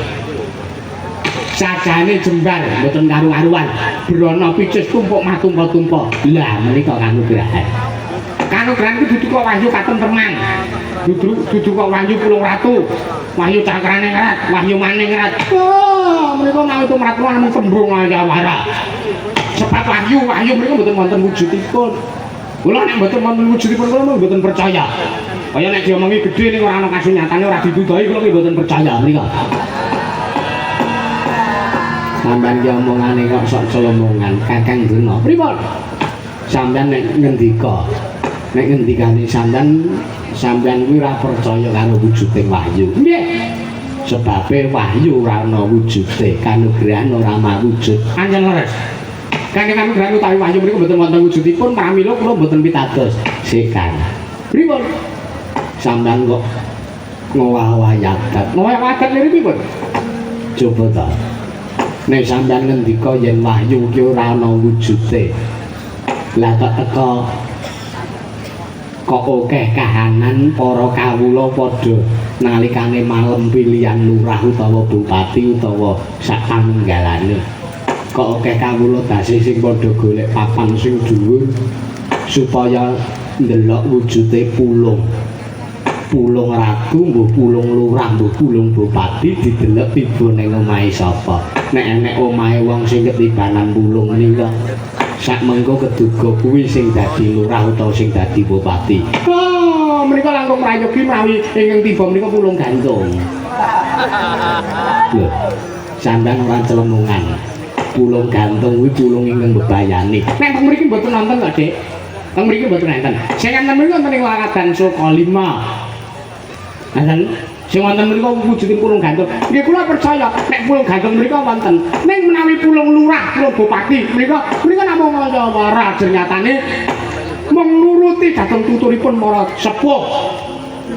Sajane jembar mboten karu-karuan brana picis tumpuk matumpa-tumpa lah menika kanugrahan iki dudu kok wahyu katenteman dudu kok wahyu Pulung Ratu wahyu cakrane ngerat wahyu maning ngerat menika mawi tumrap namung tembung ayawara sebab wahyu menika mboten wonten wujudipun kula nek mboten wonten wujudipun kula mboten percaya kaya nek diomongi gedhe ning ora ana kasunyatane ora dituduhi kula mboten percaya menika. Sampeyan ki omongane kok sok celomongan Kakang Duna. Pripun? Sampeyan nek ngendika. Nek ngendikane sampeyan kuwi ora percaya karo wujuding wahyu. Nggih. Sebabe wahyu ora ana wujude, kanugrahan ora mawujud. Anjen leres. Kangge kanugrahan utawi wahyu menika mboten wonten wujudipun, pramila kula mboten pitados. Sekan. Pripun? Sampeyan kok ngowah-wayadat. Ngowah-wayadat niku pripun? Coba ta. Nek sampeyan ngendika yen wahyu ki ora ana wujude. Lah kok teko kok akeh kahanan para kawula padha nalikane malem pilihan lurah utawa bupati utawa sak panunggalane. Kok akeh kawula dasi sing padha golek papan sing dhuwur supaya ndelok wujude Pulung. Pulung Ratu, mbuh Pulung Lurah, mbuh Pulung Bupati didelok tiba ning omahe sapa. Nek enek omahe wong sing ketibanan Pulung nika sak mengko keduga kuwi sing dadi lurah utawa sing dadi bupati. Oh, menika langkung prayogi mawi ingkang tiba menika Pulung Gantung. Lho, sampeyan ora celemungan. Pulung Gantung kuwi pulung ingkang bebayani. Nek teng mriki mboten nonton kok, Dik. Teng mriki mboten enten. Sing enten mriki wonten ing Laradan Sukalima. Enten sing wonten mriku wujudipun Pulung Gantung. Nggih kula percaya nek Pulung Gantung mriku wonten. Ning menawi Pulung Lurah, Pulung Bupati mriku namung kaya wara ternyatane mung nuruti dhateng tuturipun para sepuh.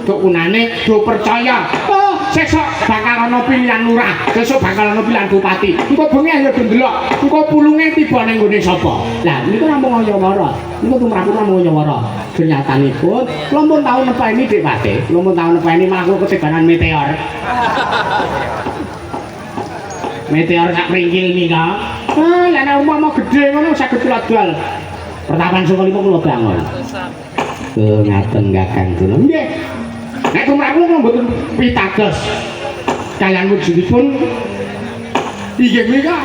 Dukunane do percaya. Oh, sesuk bakal ana pilihan lurah, sesuk bakal ana pilihan bupati. Engko bengi ayo ndelok, engko pulunge tiba ning nggone sapa. Lah niku namung Nyawara. Niku tumrapun namung Nyawara. Kenyatanipun lumpun taun nepani Dik Patih, lumpun taun nepani makhluk ketebanan meteor. Meteor sak pringkil nika. Ah, lah nek umpama gedhe ngono saged kula dol. Pertapan saka lima kula bangun. Ngaten Kakang Dono. Nggih. Nek tumrapun kula mboten pitados. Kaliyan wujudipun inggih menika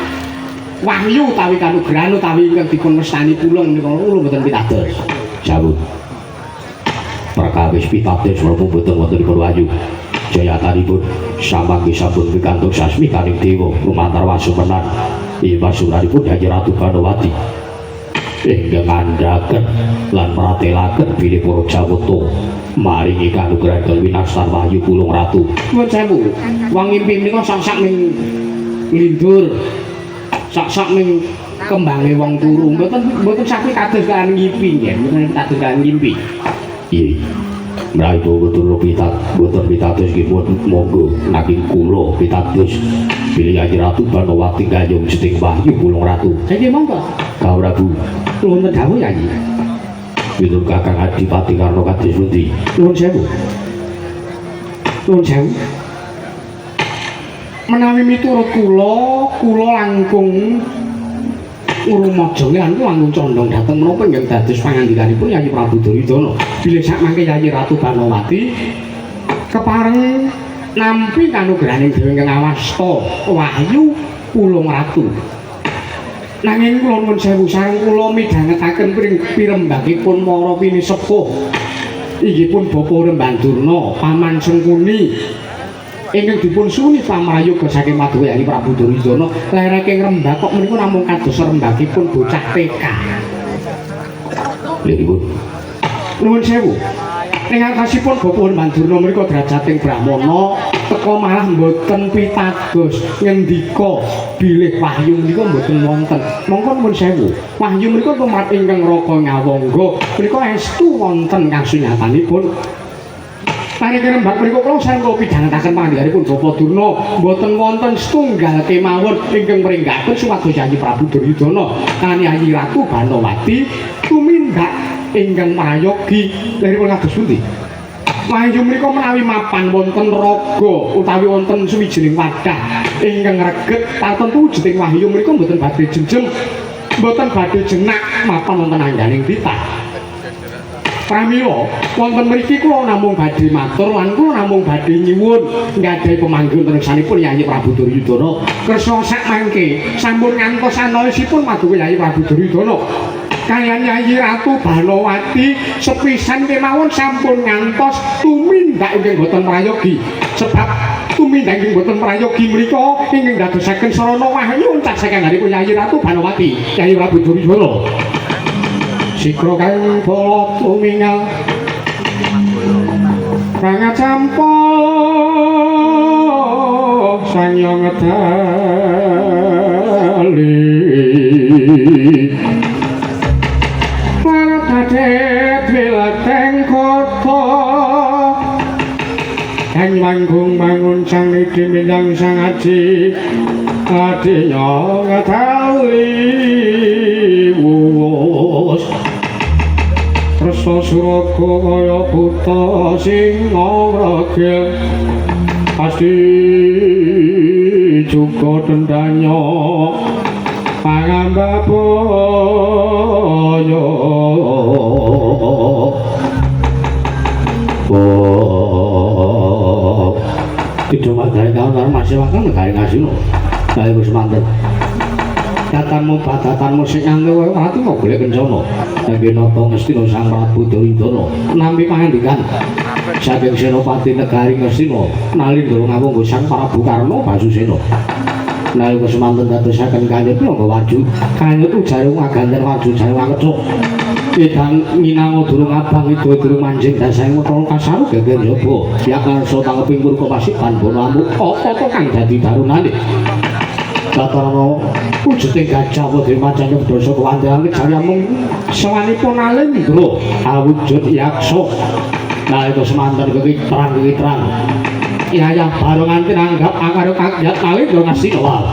wahyu utawi kanugrahan utawi ingkang dipun mestani kula menika kula mboten pitados. Jawab. Perkawis pitados kula mboten wonten wahyu. Jayatanipun samangke sampun pikantuk sasmitaning dewa lumantar wasumenan iwasunanipun Nyai Ratu Banowati ingkang ngandhaken lan maratelaken bilih para Jawata maringi kanugrahan kawinastan wahyu Kulung Ratu. Nuwun sewu, wong ngimpi menika sak-sak ning lindur, sak-sak ning kembange wong turu, mboten sakit kados kan ngimpi nggih, mboten kados kan ngimpi. Iya. Mrai betul boten pitados nggih monggo nanging kula pitados bilih Nyai Ratu Banowati gayung seting wahyu Kulung Ratu. Saiki monggo. Kau Prabu, Nuwun dawuh Yayi. Pinten Kakang Adipati Karna kados pundi? Nuwun sewu. Nuwun sewu. Menawi miturut kula langkung ngrumaja lan langkung condong dhateng menapa ingkang dados pangandikanipun Yayi Prabu Duryudana. Bilih sak mangke Yayi Ratu Banowati kepareng nampi kanugrahaning Dewi ingkang awasta wahyu Kulung Ratu. Nanging kula nuwun sewu sareng kula midhangetaken pirembagipun para pinisepuh inggih pun Bapa Rembang Durna, Paman Sengkuni ingkang dipun suwuni pamrayoga saking Maduka Yayi Prabu Duryudana lereke ngrembag kok menika namung kados rembagipun bocah TK. Liripun. Nuwun sewu. Ing atasipun Bapa Rembang Durna menika drajating Brahmana teka malah mboten pitados ngendika bilih wahyu menika mboten wonten. Monggo nuwun sewu. Wahyu menika tumrap ingkang Raka Ngawangga menika estu wonten kasunyatanipun. Paniki rembag menika kula sareng pidhangetaken pangandikanipun Bapa Durna mboten wonten setunggal kemawon ingkang mringgaken supados Yayi Prabu Duryudana lan Yayi Ratu Banowati tumindak ingkang mayogi dheripun kados pundi. Wahyu menika menawi mapan wonten raga utawi wonten suwijining wadah ingkang reget tartemtu wujuding wahyu menika mboten badhe jenjem, mboten badhe jenak mapan wonten angganing titah. Pramila wonten mriki kula namung badhe matur lan kula namung badhe nyuwun nggadahi pamanggihan treksanipun Yayi Prabu Duryudana kersa sak mangke sampun ngantos analisipun Maduka Yayi Prabu Duryudana kaliyan Yayi Ratu Banowati sepisan kemawon sampun ngantos tumindak ingkang boten prayogi sebab tumindak ingkang boten prayogi menika ingkang dadosaken sarana wahyu entah saking ngaripun Yayi Ratu Banowati Yayi Prabu Duryudana. Sikro kang bolot tumingal Ranga campo Sanyong tali Para tadet wilateng kota Kang manggung bangun sang niki minang sang aji Adinya ngatali wuwus Rasa suraga kaya buta sing ngregel pasti juga dendanya pangambabaya tidak magari kawan karo masih wakang magari ngasino kaya wis manten katamu padatanmu sing angge wae ati kok golek kencana nggih nata Ngastina Sang Prabu Duryudana nampi pangandikan saking Senopati Negari Ngastina nalindra ngawung Sang Prabu Karna Basusena nalika semanten dadosaken kanyut monggo waju kanyut ujare ngaganten waju jare wangecuk Idang minango durung abang itu durung manjing dasane motol kasaru geger jaba yak ngarsa tangeping purka pasiban bono amuk apa kang dadi darunane Batarana wujuding gajah putri macan dosa kewantilan jaya mung sawanipun alindra awujud yaksa nalika semanten kekitran iya ya baru nganti nanggap akar kaget kali do ngasih doang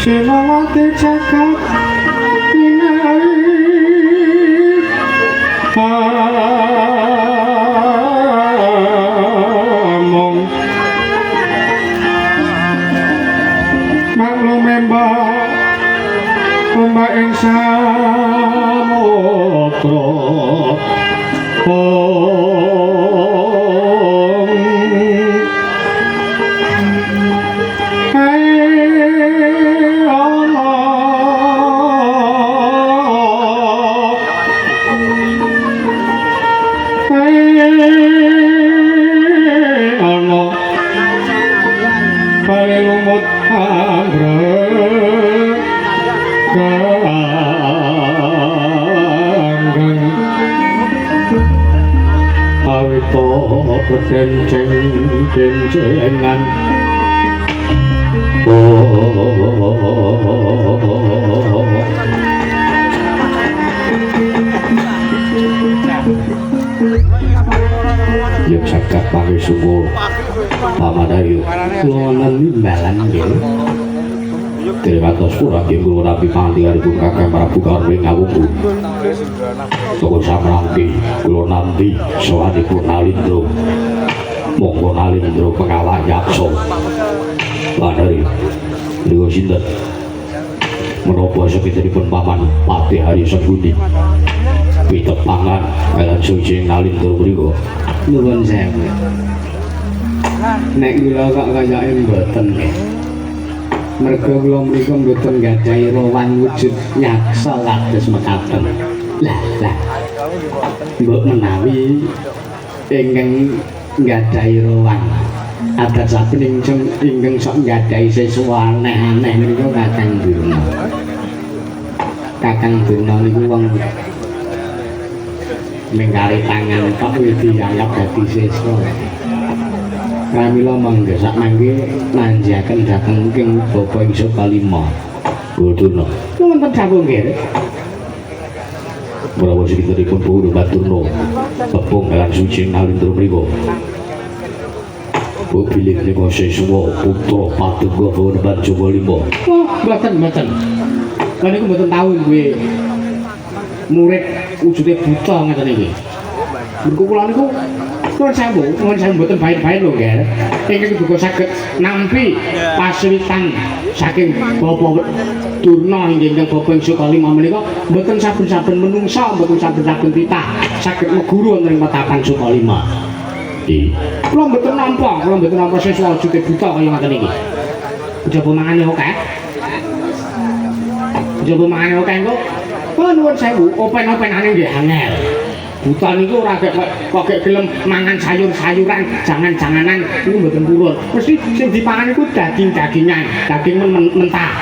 Sinawati cakap pinai among maklum mbak ing samudra kenceng-kencengan yang sakit pakai sungguh Paman ayo wonten imbalan nggih. terima kasih pura kengkulu rapi panti haripun kakek Prabu Karwing ngawungku toko samrangki kulo nampi sawanipun Nalindra monggo Nalindra pengawal yaksa ladari niku sinten menapa sepintenipun paman Patih Hari Sembuni pitepangan kalian suci Nalindra mriku Nuwun sewu. Nek kula kok kayake mboten nggih. Merga kula mriku mboten gadhahi rowan wujud yaksa kados mekaten. Lah. Mbok menawi ingkang gadhahi rowan adat saben ingkang sok gadhahi sesua aneh-aneh niku Kakang Durna. Kakang Durna niku wong mingkari tangan tok wis dianggap dadi seswa. Pramila mangga sak mangke manjaken dhateng ing Bapa ing Sukalima. Guduna Wonten sampun nggih. Prabu sekitaripun Puhur Baturna tepung kalian suci Nalindra mriku Bu pilih niku seswa putra Patungga Puhur Baturna Oh, mboten. Kan niku mboten tau duwe murid wujude buta ngeten iki. Mergo kula niku nuwun sewu mboten baik-baik lho nggih. Ingkang duka saged nampi paswitan saking Bapa Durna ingkang Bapa ing Sukalima menika mboten saben-saben menungsa, mboten saben-saben titah saged meguru wonten ing patapan Sukalima. Kula mboten nampa seswa wujude buta kaya ngoten iki. Kejaba mangane akeh. Kejaba mangane akeh kok. Oh nuwun sewu, open-openane nggih angel. Buta niku ora kok gelem mangan sayur-sayuran, jangan-janganan niku mboten purun. Mesti sing dipangan iku daging-dagingan, daging mentah.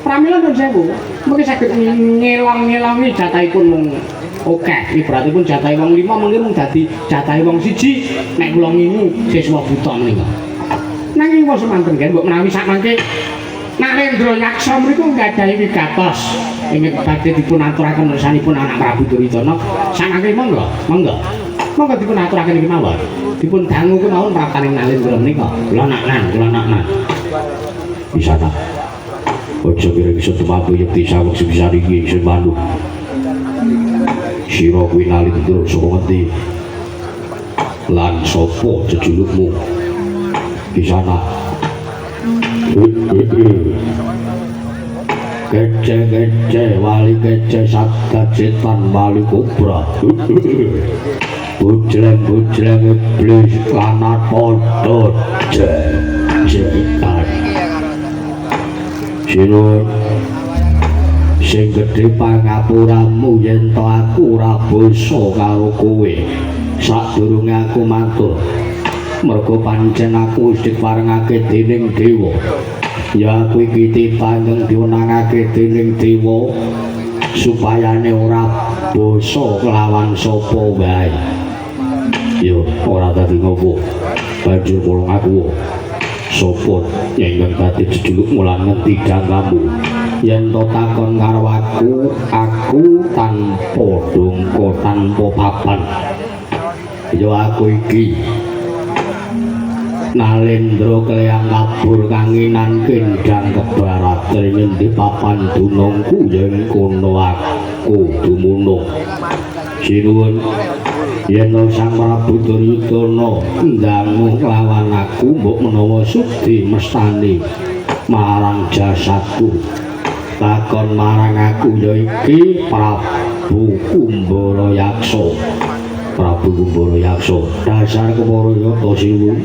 Pramila nuwun sewu, mengki saged ngelong-ngelongi jatahipun mung akeh. Ibaratipun jatahe wong 5 mengki mung dadi jatahe wong 1 nek kula ngingu siswa buta menika. Nanging wong semanten nggih mbok menawi sak mangke Nalendra yaksa mriku nggadahi wigatos ingkang badhe dipun aturaken nersanipun anak Prabu Duryudana samangke monggo dipun aturaken iki mawon dipun dangu kemawon praptaning Nalendra menika kula naknan bisa tak ojo kira iso tumabu yekti saweg sebisa iki iso mandu sira kuwi Nalendra saka ngendi lan sapa jejulukmu bisa tak kece wali kece sabda setan wali kobra bujleng iblis lanat podo setan sinun sing gedhe pangapuramu yen to aku ora basa karo kowe sadurunge aku matur mergo pancen aku wis diparengake dening dewa ya aku iki titah diunangake dening dewa supayane ora basa kelawan sapa wae yo ora dadi ngopo banjur mulung aku sapa ingkang dadi jejulukmu lan ngerti jangkamu yen to takon karo aku tanpa dongko tanpa papan yo aku iki Nalendra keliang kabur kanginan kendang kebarat ringin di papan dunungku yen kono aku dumunung sinuwun yen Sang Prabu Duryudana ndangmu kelawan aku mbok menawa sukti mestani marang jasadku takon marang aku ya iki Prabu Kumbara Yaksa dasar kemarayata sinuwun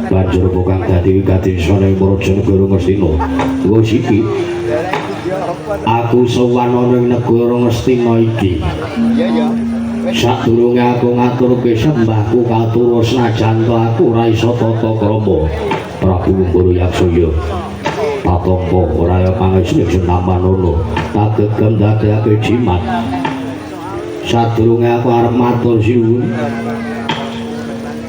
banjur bokang dadi wigati sone Marajanegara Ngastina wis iki aku sowan ana ing negara Ngastina iki sadurunge aku ngaturke sembahku katurus senajan to aku ora iso tata krama Prabu Kumbara Yaksa ya tatampa ora ya pangesuk senaman ngono tak gegem dadekake jimat sadurunge aku arep matur sinuwun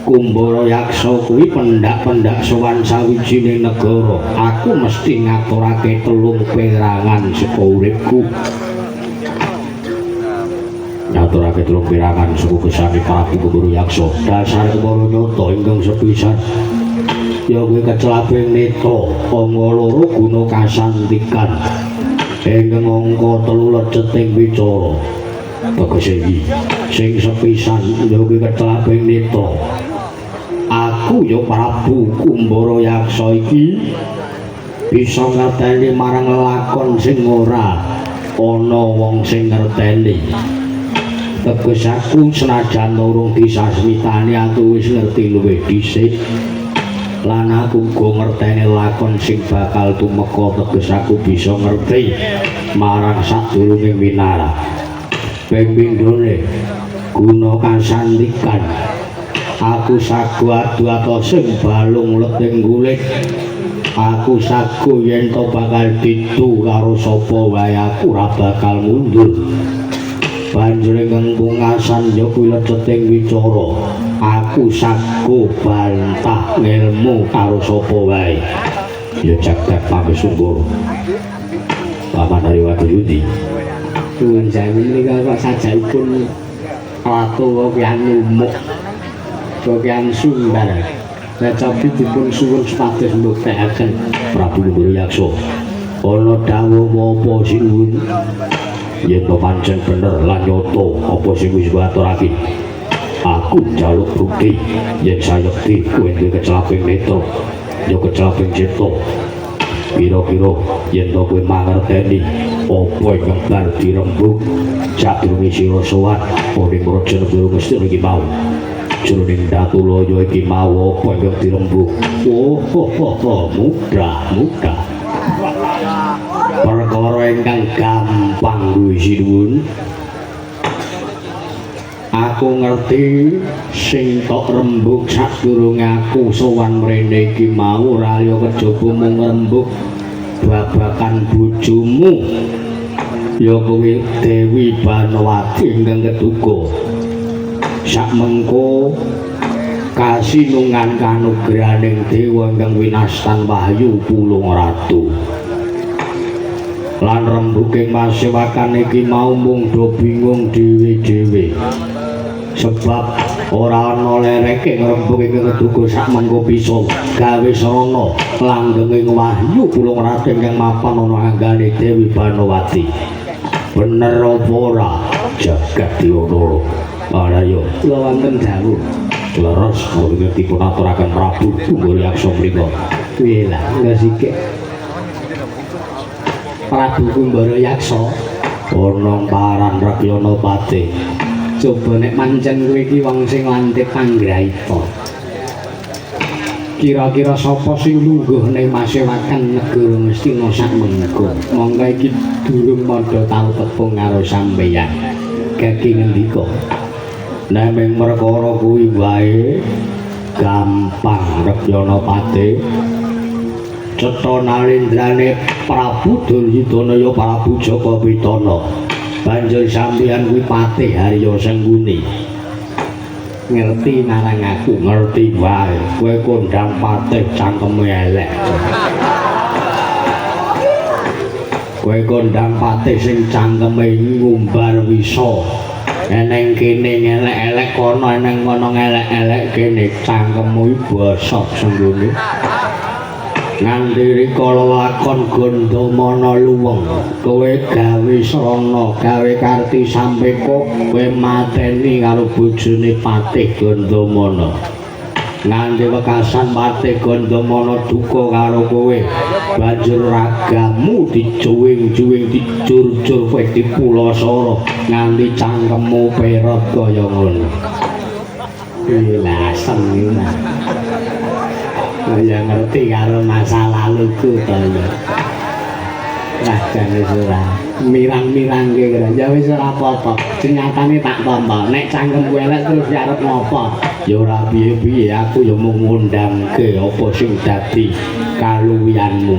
Kumbara Yaksa kuwi pendak-pendak sowan sawijining negara. Aku mesti ngaturake 3 perangan saka uripku. ngaturake tulung pirangan suku gesane Prabu Guru Yaksa dasar kepara nyata ingkang sepisan ya kuwi keclaping neta angka loro guna kasantikan ingkang angka 3 leceting wicara tegese iki sing sepisan ya kuwi keclaping neta aku ya Prabu Kumbara Yaksa iki bisa ngerteni marang lelakon sing ora ana wong sing ngerteni teges aku senajan urung disasmitani aku wis ngerti luwih dhisik lan aku uga ngerteni lakon sing bakal tumeka teges aku bisa ngerti marang sadurunge winara ping pindhone guna kasantikan aku sagu adu atau sing balung leting kulit aku sagu yen to bakal ditu karo sapa wae aku ora bakal mundur banjur ing pungkasan ya kuwi leceting wicara aku sagu bantah ngelmu karo sapa wae ya jagat pamesungkur Paman Hariwatu Yudi Nuwun sewu menika kok sajaipun ratu kaliyan numuk kaliyan Sundar Recapi dipun suwun supados mbuktekaken Prabu Guru Yaksa ana dawuh apa sinuwun yen to pancen bener lan nyata apa sing wis aturake aku jaluk bukti yen sayekti kowe duwe kecelaping netra ya kecelaping cipta pira-pira yen to kowe mangerteni apa ingkang bar dirembug sadurunge sira sowan ning Raja Negara Mesthi iki mau jroning Datulaya iki mau apa ingkang dirembug mudah perkara ingkang gampang kuwi sinuwun aku ngerti sing tok rembug sadurunge aku sowan mrene iki mau ora ya kejaba mung rembug babakan bojomu ya kuwi Dewi Banowati ingkang keduga sak mengko kasinungan kanugrahaning dewa ingkang winastan wahyu pulung ratu lan rembuking masewakan iki mau mung do bingung dhewe-dhewe sebab ora ana lereke ngrembug ing keduga sak mengko bisa gawe srana langgenging wahyu pulung ratu ingkang mapan ana anggane Dewi Banowati bener apa ora jagat diwono ora yo kula wonten dawuh leres mriki dipun aturaken Prabu Kumbara Yaksa mriku piye lah ngasike Prabu Kumbara Yaksa ana paran Rakyana Pati coba nek pancen kowe iki wong sing lantik panggraita kira-kira sapa sing lungguh ning masewakan negara Mestina sak mengko monggo iki durung padha tau tepung karo sampeyan gage ngendika nek mung perkara kuwi wae gampang Rakyana Pati cetha nalendrane Prabu Duryudana ya Prabu Jaka Pitana banjur sampeyan kuwi patih Harya Sengguni ngerti marang aku ngerti wae kowe kondang patih cangkeme elek kowe kondang patih sing cangkeme ngumbar wisa eneng kene elek-elek kono eneng kono elek-elek kene cangkemmu bosok Sengguni nganti rikala lakon Gandamana luweng kowe gawe srana gawe karti sampeka kowe mateni karo bojone Patih Gandamana nganti wekasan Patih Gandamana duka karo kowe banjur ragamu dijuwing-juwing dicur-cur kowe dipulasara nganti cangkemmu perot kaya ngono lha seneng ya ngerti karo masa laluku to ya. Lah jane ora mirang-mirang ke kira. Ya wis ora apa-apa. Senyatane tak tampa. Nek cangkem elek terus arep ngopo? Ya ora piye-piye aku ya mung ngundangke apa sing dadi kaluwihanmu.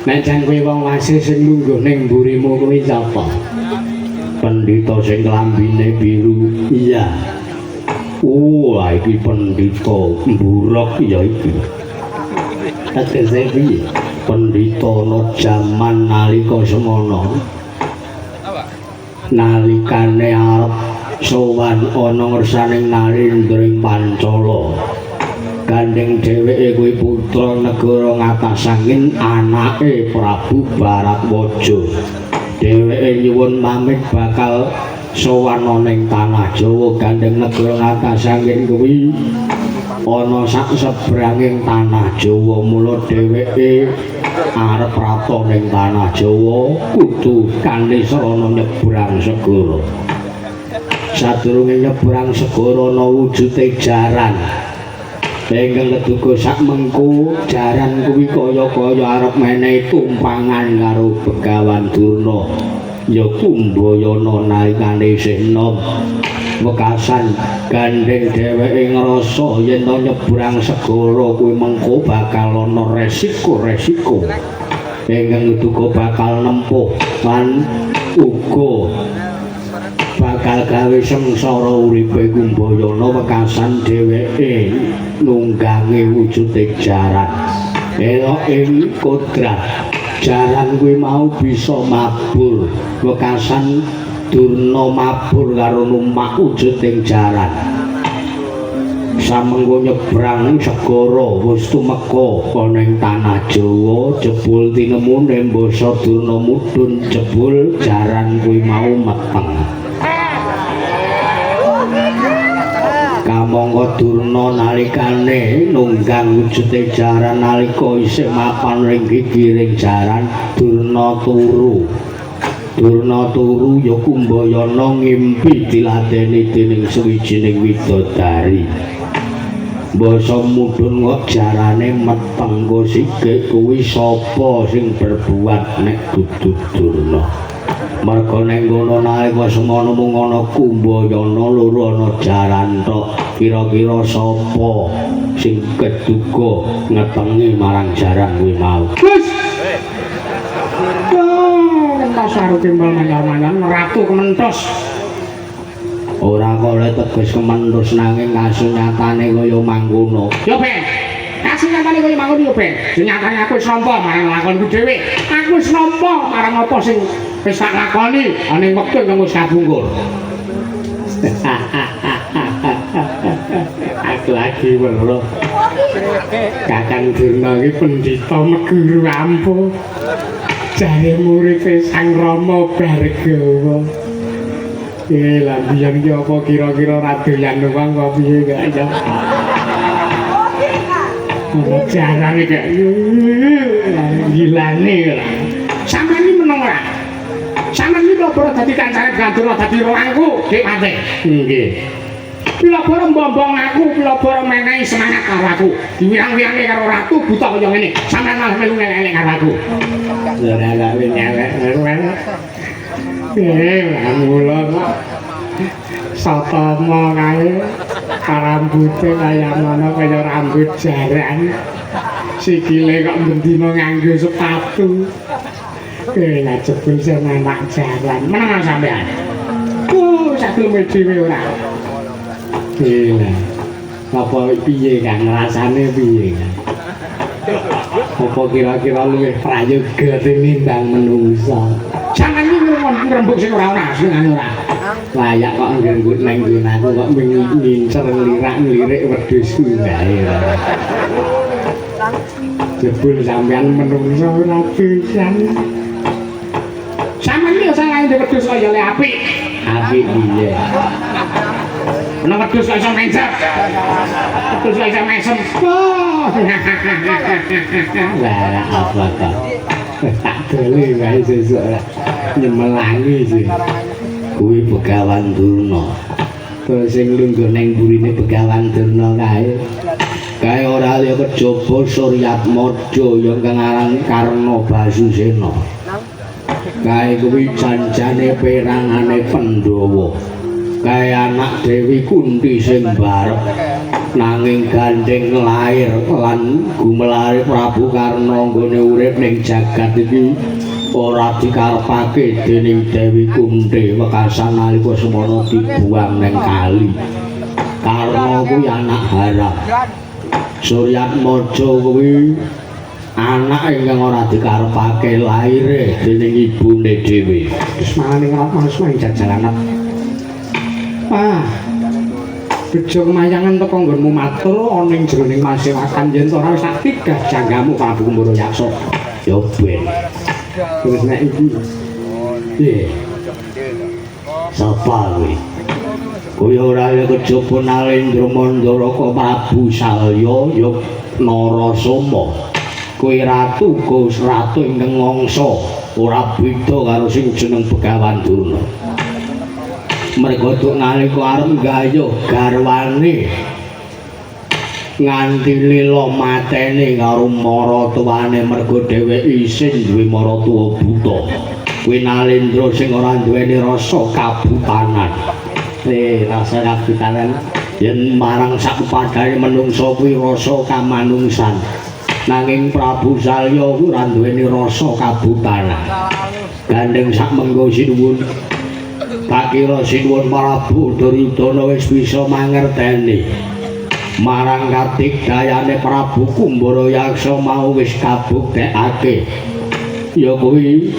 Nek jan kowe wong wasis sing lungguh ning mburimu kuwi sapa? Pendhita sing klambine biru. Iya. Iki pendhita mburok ya iki. Tegese piye? Pendhita ana jaman nalika semana. nalikane arep sowan ana ngersaning Narendring Pancala gandeng dheweke kuwi putra negara Ngatasangin anake Prabu Baratwaja dheweke nyuwun pamit bakal sowan ning tanah Jawa gandeng negara Ngatasangin kuwi ana sak sebranging tanah Jawa mula dheweke arep rato ning tanah Jawa kudu kanthi sarana nyebrang segara sadurunge nyebrang segara ana wujude jaran ingkang keduga sak mengko jaran kuwi kaya-kaya arep menehi tumpangan karo Begawan Durna ya Kumbayana nalikane isih enom wekasan gandeng dheweke ngrasa yen to nyebrang segara kuwi mengko bakal ana resiko-resiko ingkang keduga bakal nempuh lan uga bakal gawe sengsara uripe Kumbayana wekasan dheweke nunggangi wujude jaran elok ing kodrat jaran kuwi mau bisa mabur wekasan Durna mabur karo numpak wujuding jaran samengko nyebrang segara wis tumeka ana ing tanah Jawa jebul tinemu basa Durna mudhun jebul jaran kuwi mau meteng kamangka Durna nalikane nunggang wujude jaran nalika isih mapan ring gigiring jaran Durna turu ya Kumbayana ngimpi diladeni dening suwijining widodari basa mudhun kok jarane meteng go sikik kuwi sapa sing berbuat nek dudu Durna merga ning kono nalika semono mung ana Kumbayana loro ana jaran tok kira-kira sapa sing keduga ngetengi marang jaran kuwi mau wis saru timbal manyar-manyar ratu kementhos ora kok teges kementhos nanging kasunyatane kaya mangkono yo Ben kasunyatane kaya mangkono yo Ben sunyatane aku wis nampa marang lakonku dhewe aku wis nampa marang apa sing wis tak lakoni ning wektu kang wis kabungkur aku lagi weruh Kakang Durna iki pendhita Meguru ampuh jare muripe Sang Rama Bhargawa. Lah biyen iki apa kira-kira radoyan wong kok piye gak ya. Jarane gak gilane ora. Sampeyan iki meneng ora? Sampeyan iki kok ora dadi kancane Gandura dadi roangku, Dik Pate. Nggih. Pilabara mbombong aku, pilabara menehi semangat karo aku. Diwirang-wirange karo ratu buta kaya ngene. Sampeyan malah melu ngelek karo aku. Ora gawe nyelek. Mula kok satama kae rambute kaya ngono kaya rambut jaran. Sikile kok bendina nganggo sepatu. Lah jebul sing anak jaran. Meneng sampean. Satu dhewe ora. Gila. Apa piye kan rasane piye kan? Apa kira-kira luwih prayoga tinimbang menungsa. Sampeyan iki ngrembug sing ora ana sing ora. Layak kok nganggo nang nggon aku kok ngincer nglirak-nglirik wedhus wae. Jebul sampeyan menungsa ora pisan. Sampeyan iki salah ndek wedhus kaya le apik. Apik piye? Nang wedhus kok iso mencet. Wedhus kok iso mesem. Lah apa kok? Tak dole wae sesuk nyemelangi sih. Kuwi Begawan Durna. Terus sing lungguh ning burine Begawan Durna kae. Kae ora liya kejaba Suryatmaja ya kang aran Karna Basusena. Kae kuwi janjane perangane Pandhawa. Kae anak Dewi Kunti sing barep nanging gandeng lair lan gumelare Prabu Karna nggone urip ning jagat iki ora dikarepake dening Dewi Kunti wekasan nalika semana dibuang ning kali. Karna kuwi anak haram. Suryatmaja kuwi anak ingkang ora dikarepake laire dening ibune dhewe. Wis mangane ngrot manus main jajalanan. Wah. Bejo kemayangan teko nggonmu matur ana ing jroning masewakan yen ora wis aktif janggamu Prabu Kumbara Yaksa. Yo ben. Wis nek iki. Piye? Sapa kuwi? Kuwi ora ya kejaba Nalendra Mandara kok Prabu Salya ya Narasoma. Kuwi ratu Gus ratu ingkang ngangsa ora beda karo sing jeneng Begawan Durna. Mergo tuk nalika arep nggayuh garwane nganti lila matene karo maratuwane mergo dheweke isin duwe maratuwa buta. Kuwi Nalendra sing ora duweni rasa kabutanan. Rasa kabutanan yen marang sak padane menungsa kuwi rasa kamanungsan. Nanging Prabu Salya kuwi ora duweni rasa kabutanan. Gandeng sak mengko sinuwun tak kira sinuwun Prabu Duryudana wis bisa mangerteni marang katigdayane Prabu Kumbara Yaksa mau wis kabuktekake ya kuwi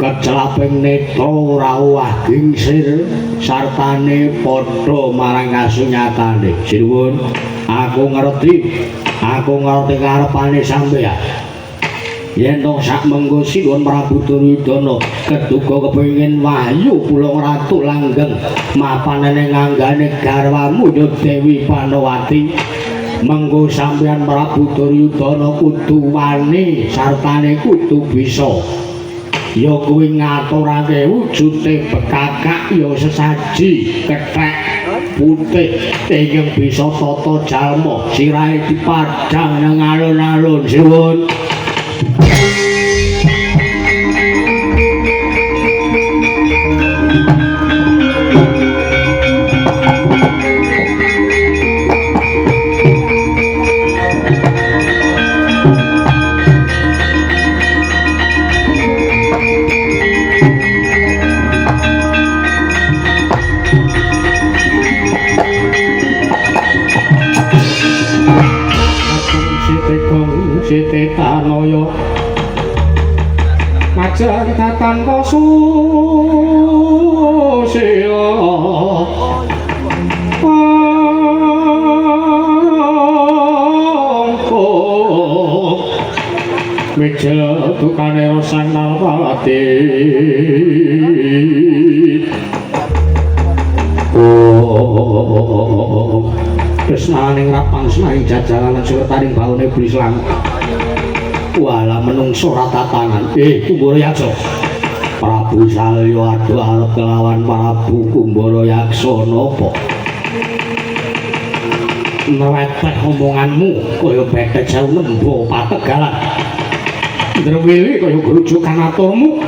kecelaping neta ora owah gingsir sartane padha marang kasunyatane. Sinuwun aku ngerti karepane sampeyan. Yen to sak mengko sinuwun Prabu Duryudana keduga kepengin wahyu kula Ratu langgeng mapanane nganggane garwamu ya Dewi Panawati. Mengko sampeyan Prabu Duryudana kudu wani sartane kudu bisa. Ya kuwi ngaturake wujude bekakak ya sesaji kethek putih ingkang bisa tata jalma sirahe dipadhang nang alun-alun. Sinuwun. Tanaya majar tanpa susila meja tukane rosang nalpati tresnaning rapang senaing jajalan surtaring baune Blislang. Wala menungso rata tangan. Kumbara Yaksa. Prabu Salya adu arep kelawan Prabu Kumbara Yaksa napa? Nreteh omonganmu kaya betet jauh nembo pategalan. Drewili kaya grujukan aturmu.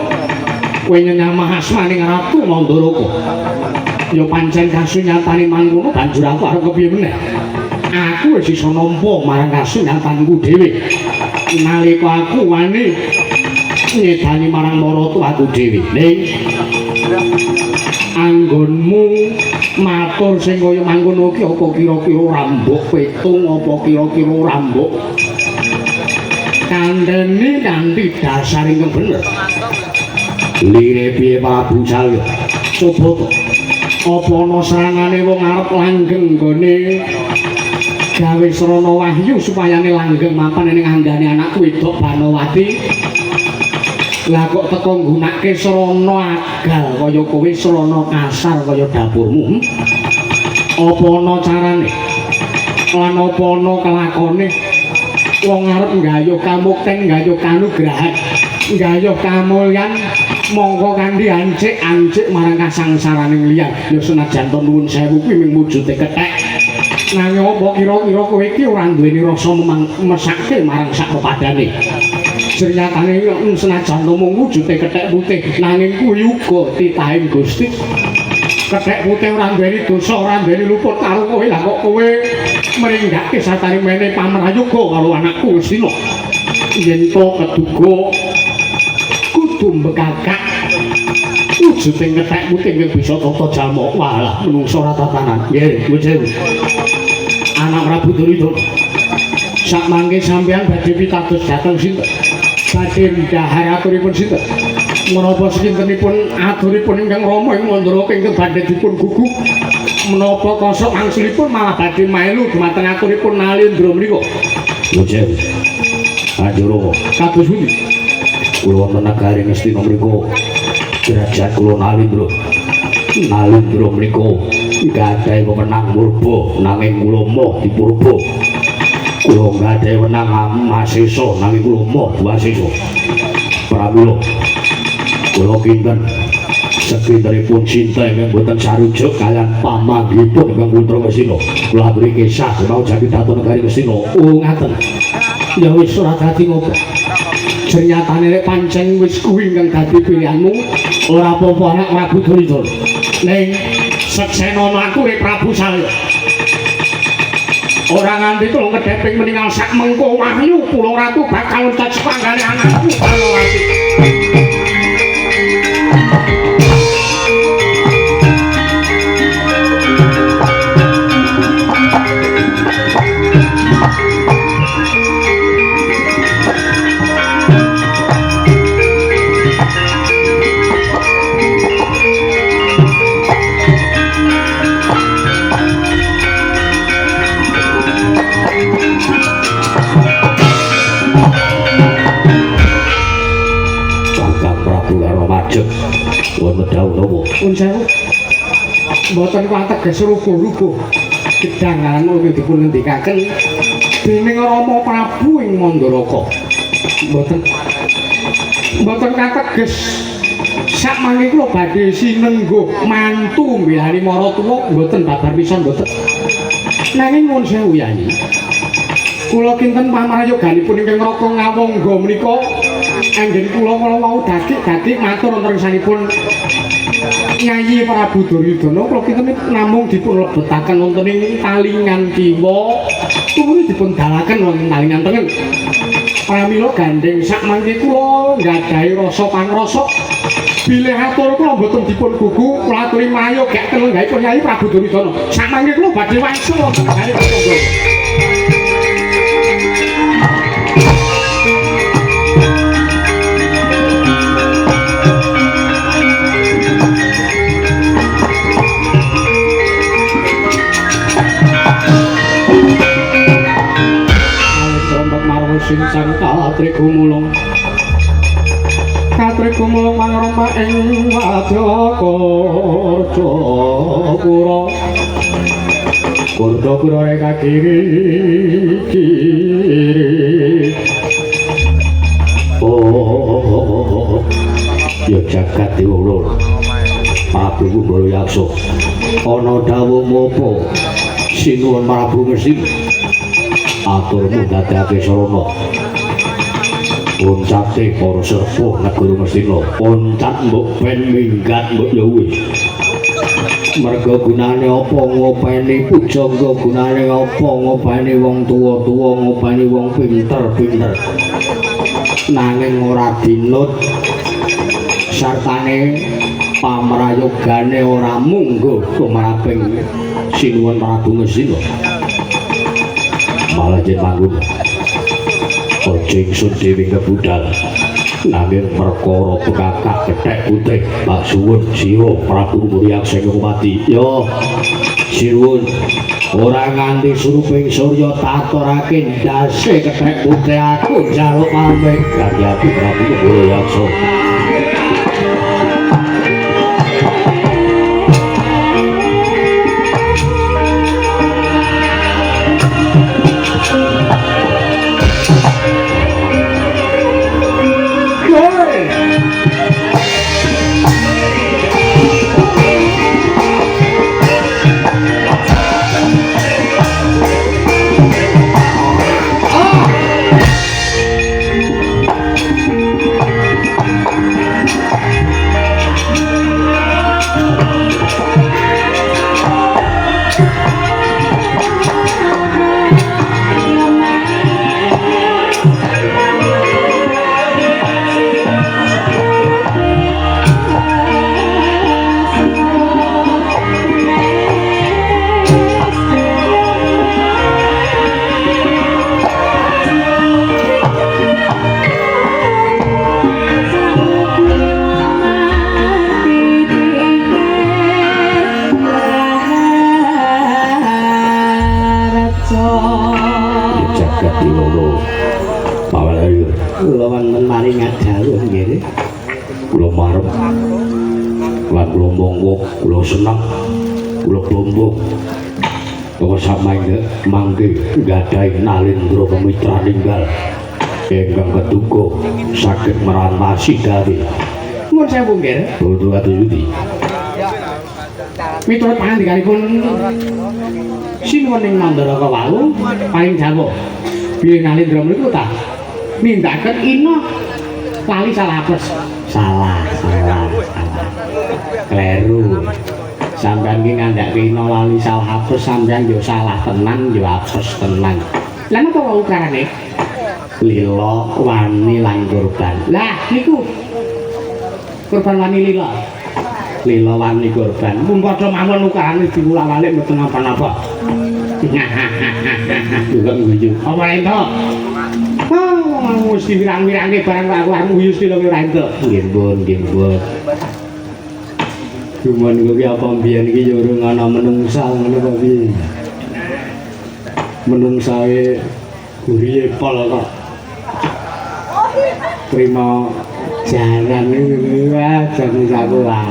Kowe nyenyamah asmaning Ratu Mandaraka. Ya pancen kasunyatane mangkono banjur aku arep kepiye meneh. Aku wis isa nampa marang kasunyatanku dhewe. Nalika aku wani nyedani marang maratuwaku dhewe. Ning anggonmu matur sing kaya mangkono ki apa kira-kira rambuk petung apa kira-kira rambuk kandhane kanthi dasar ingkang bener. Lire piye Prabu Salya? Coba to. Apa ana serangane wong arep langgeng gone gawe srana wahyu supayane langgeng mapan ning anggane anakku wedok Banawati. Lah kok teko nggunakake srana agal kaya kowe srana kasar kaya dapurmu. Apa ana carane? Lan apa ana kelakone wong arep nggayuh kamukten, nggayuh kanugrahan, nggayuh kamulyan mongko kanthi ancik-ancik marang kasangsaraning liyan. Ya senajan to nuwun sewu kuwi mung wujude kethek. Nanging apa kira-kira kowe iki ora duweni rasa mesake marang sak pepadane. Srinyatane senajan to mung wujude kethek putih nanging kuwi uga titahing Gusti. Kethek putih ora duweni dosa, ora duweni luput karo kowe. Lah kok kowe mringgake satari mene pamrayoga karo anakku Sina. Yen to keduga kudu mbekakak wujuding kethek putih yang bisa tata jalma. Walah menungso ora tatanan. Nggih, Gusti. Anak Prabu Duryudana sak mangke sampeyan badhe pitados dhateng sinten badhe ndhahar aturipun sinten menapa sekintenipun aturipun ingkang Rama ing Mandara ingkang badhe dipun guguk menapa kosok angsulipun malah badhe melu dumateng aturipun Nalendra menika Ujen Anjoro kados pundi kula wonten nagari Ngastina mriku derajat kula Nalendra menika gadhahi wewenang murba nanging kula moh dipurba kula gadhahi wewenang masesa nanging kula moh wasesa pramila kula kinten sekintenipun cinta ingkang boten sarujuk kaliyan pamanggipun ingkang putra Ngastina kula aturi kisah mau jagi dhateng negari Ngastina ngaten ya wis ora dadi ngopo ternyatane lek pancen wis kuwi ingkang dadi pilihanmu ora apa-apa anak Prabu Duryudana ning seksenana aku rek Prabu Salya ora nganti kula ngedheping meninggal sak mengko wahyu kula ratu bakal entek sepanggane anakku Palawati wonten dawuh napa pun sewu mboten kuateges rubuh-rubuh gedangan ugi dipun ngendikaken dening Rama Prabu ing Mandaraka mboten kateges sak mangke kula badhe sinengguh mantu milani maratuwa mboten babar pisan mboten nanging mun sewu yayi kula kinten pamrayoganipun ingkang Raka Ngawangga menika anggen kula mau dadik matur wonten sanipun Nyai Prabu Duryudana kula kinten namung dipun lebetaken wonten ing talingan kiwa tumuli dipun dalaken wonten talingan tengen pramila gandeng sak mangke kula nggadahi rasa pangrasa bilih atur kula mboten dipun gugu kula aturi mayo gek tenenggahipun Nyai Prabu Duryudana sak mangke kula badhe wangsul wonten negari Prabu sincang katri gumulung mangrama ing Kurdapura eka kiri ya jagat diulur Prabu Kumbalayaksa ana dawuh mopo sinuwun Prabu Ngastina aturmu dadekake sarana oncate para serpa negara Ngastina oncat mbok ben minggat mbok ya wis merga gunane apa ngopeni pujangga gunane apa ngopeni wong tuwa-tuwa ngopeni wong pinter-pinter nanging ora dinut sartane pamrayogane ora mungguh kumaraping sinuwun Prabu Ngastina malah yen manggon aja ingsun dhewe kebudal nanging perkara bekakak kethek putih Pak suwun sira Prabu Kumbalayaksa Ngupati ya sinuwun ora nganti suruping surya taturake ndase kethek putih aku njaluk pamit kangge Prabu Kumbalayaksa Dinono Pawalari kula wonten maring dawuh nggih. kula marep lan kula monggo kula seneng kula bombong bahwa samangke mangke gadhahi nalendra pemitra ninggal ingkang ketuga saged merantasi gawe Nuwun sewu nggih. Bodo Katuyuti Miturut pangandikanipun Sinuwuning Mandara Kawalu paling dawuh bilih nalendra mriku ta nindakaken ina lali salah apes. Salah. Kleru. Sampeyan ki ngandhake ina lali salah apes sampeyan yo salah tenan yo apes tenan. Lah napa wae ukarane? Lila wani lan kurban. Lah niku kurban wani lila. Lila wani kurban. Mun padha mawon ukarane diwulak-walik mboten napa-napa. Juga nguyu. Apa ento? Oh, mesti wirang-wirange barang kok nguyu sila ora ento. Nggih, Mbun. Cuman kuwi apa mbiyen iki yo urung ana menungsa ngono kok piye. Menungsae guriye pol kok. Terima jalan iki wah jan sakola.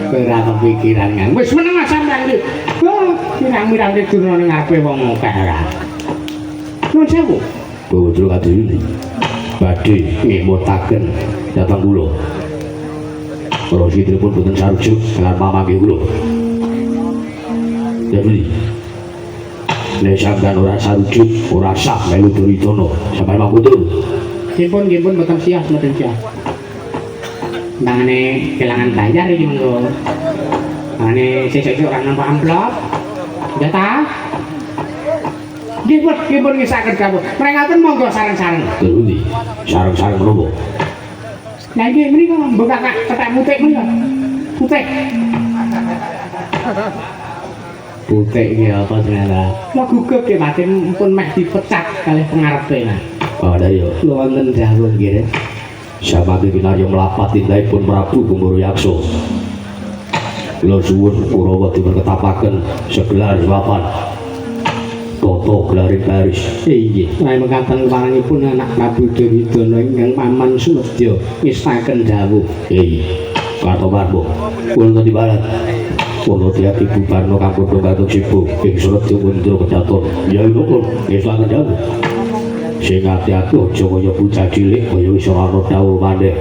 Ora kepikiran kan. Wis meneng sampeyan iki. Wah, mirang-mirang durna ning ngarepe wong akeh ora. Nuwun sewu. Bodo Katuyuti badhe ngemutaken dhateng kula para sitripun boten sarujuk lan mamangke kula jadi nek sampeyan ora sarujuk ora sah melu Duryudana sampeyan mangkudu Gimpun mboten sias mboten sias. Nangane kelangan bayar iki monggo. Nangane sesuk ora nampa amplop. Ya ta? Gimpun ngisaken kawula. Mrengaten monggo sareng-sareng. Duryudana sareng-sareng menapa Lah iki mriko mbok ketek mutik mriko. Mutik. Mutik iki apa jenenge? Lah guguk ki batin pun meh dipecat kalih pengarepe. ada ya Lho wonten dawuh nggih. samangke kinarya mlapat tindakipun Prabu Gumbara kula suwun Kurawa dipun ketapaken segelar papan toto gelaring baris Inggih, menawi mekaten warangipun anak Prabu Duryudana ingkang paman Sunadya ngestaken dawuh. katomarmo wonten di barat wonten tiap ibu Parno kang padha katuk sibuk ing Sunadya Wendra Kedaton ya nukul ngestaken dawuh sing ati-ati aja kaya bocah cilik kaya wis ora ana dawuh maneh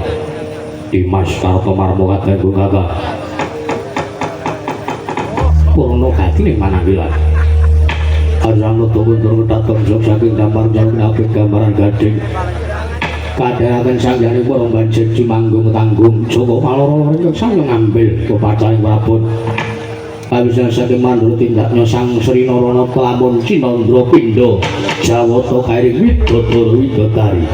Dimas Kartomarmo kadang gagah Purna gati ning Mananggilan Arang Noto Wendra Kedaton saking dampar jarum apik gambaran gading kadharaken sangyanipun Romban Jeji manggung tanggung Joko Maloro ingkang sang ngambil pepacaring prabon kawisan saking mandura tindaknya Sang Sri Naranata lamun Cinandra Pindha Jawata kairing Widodara Widodari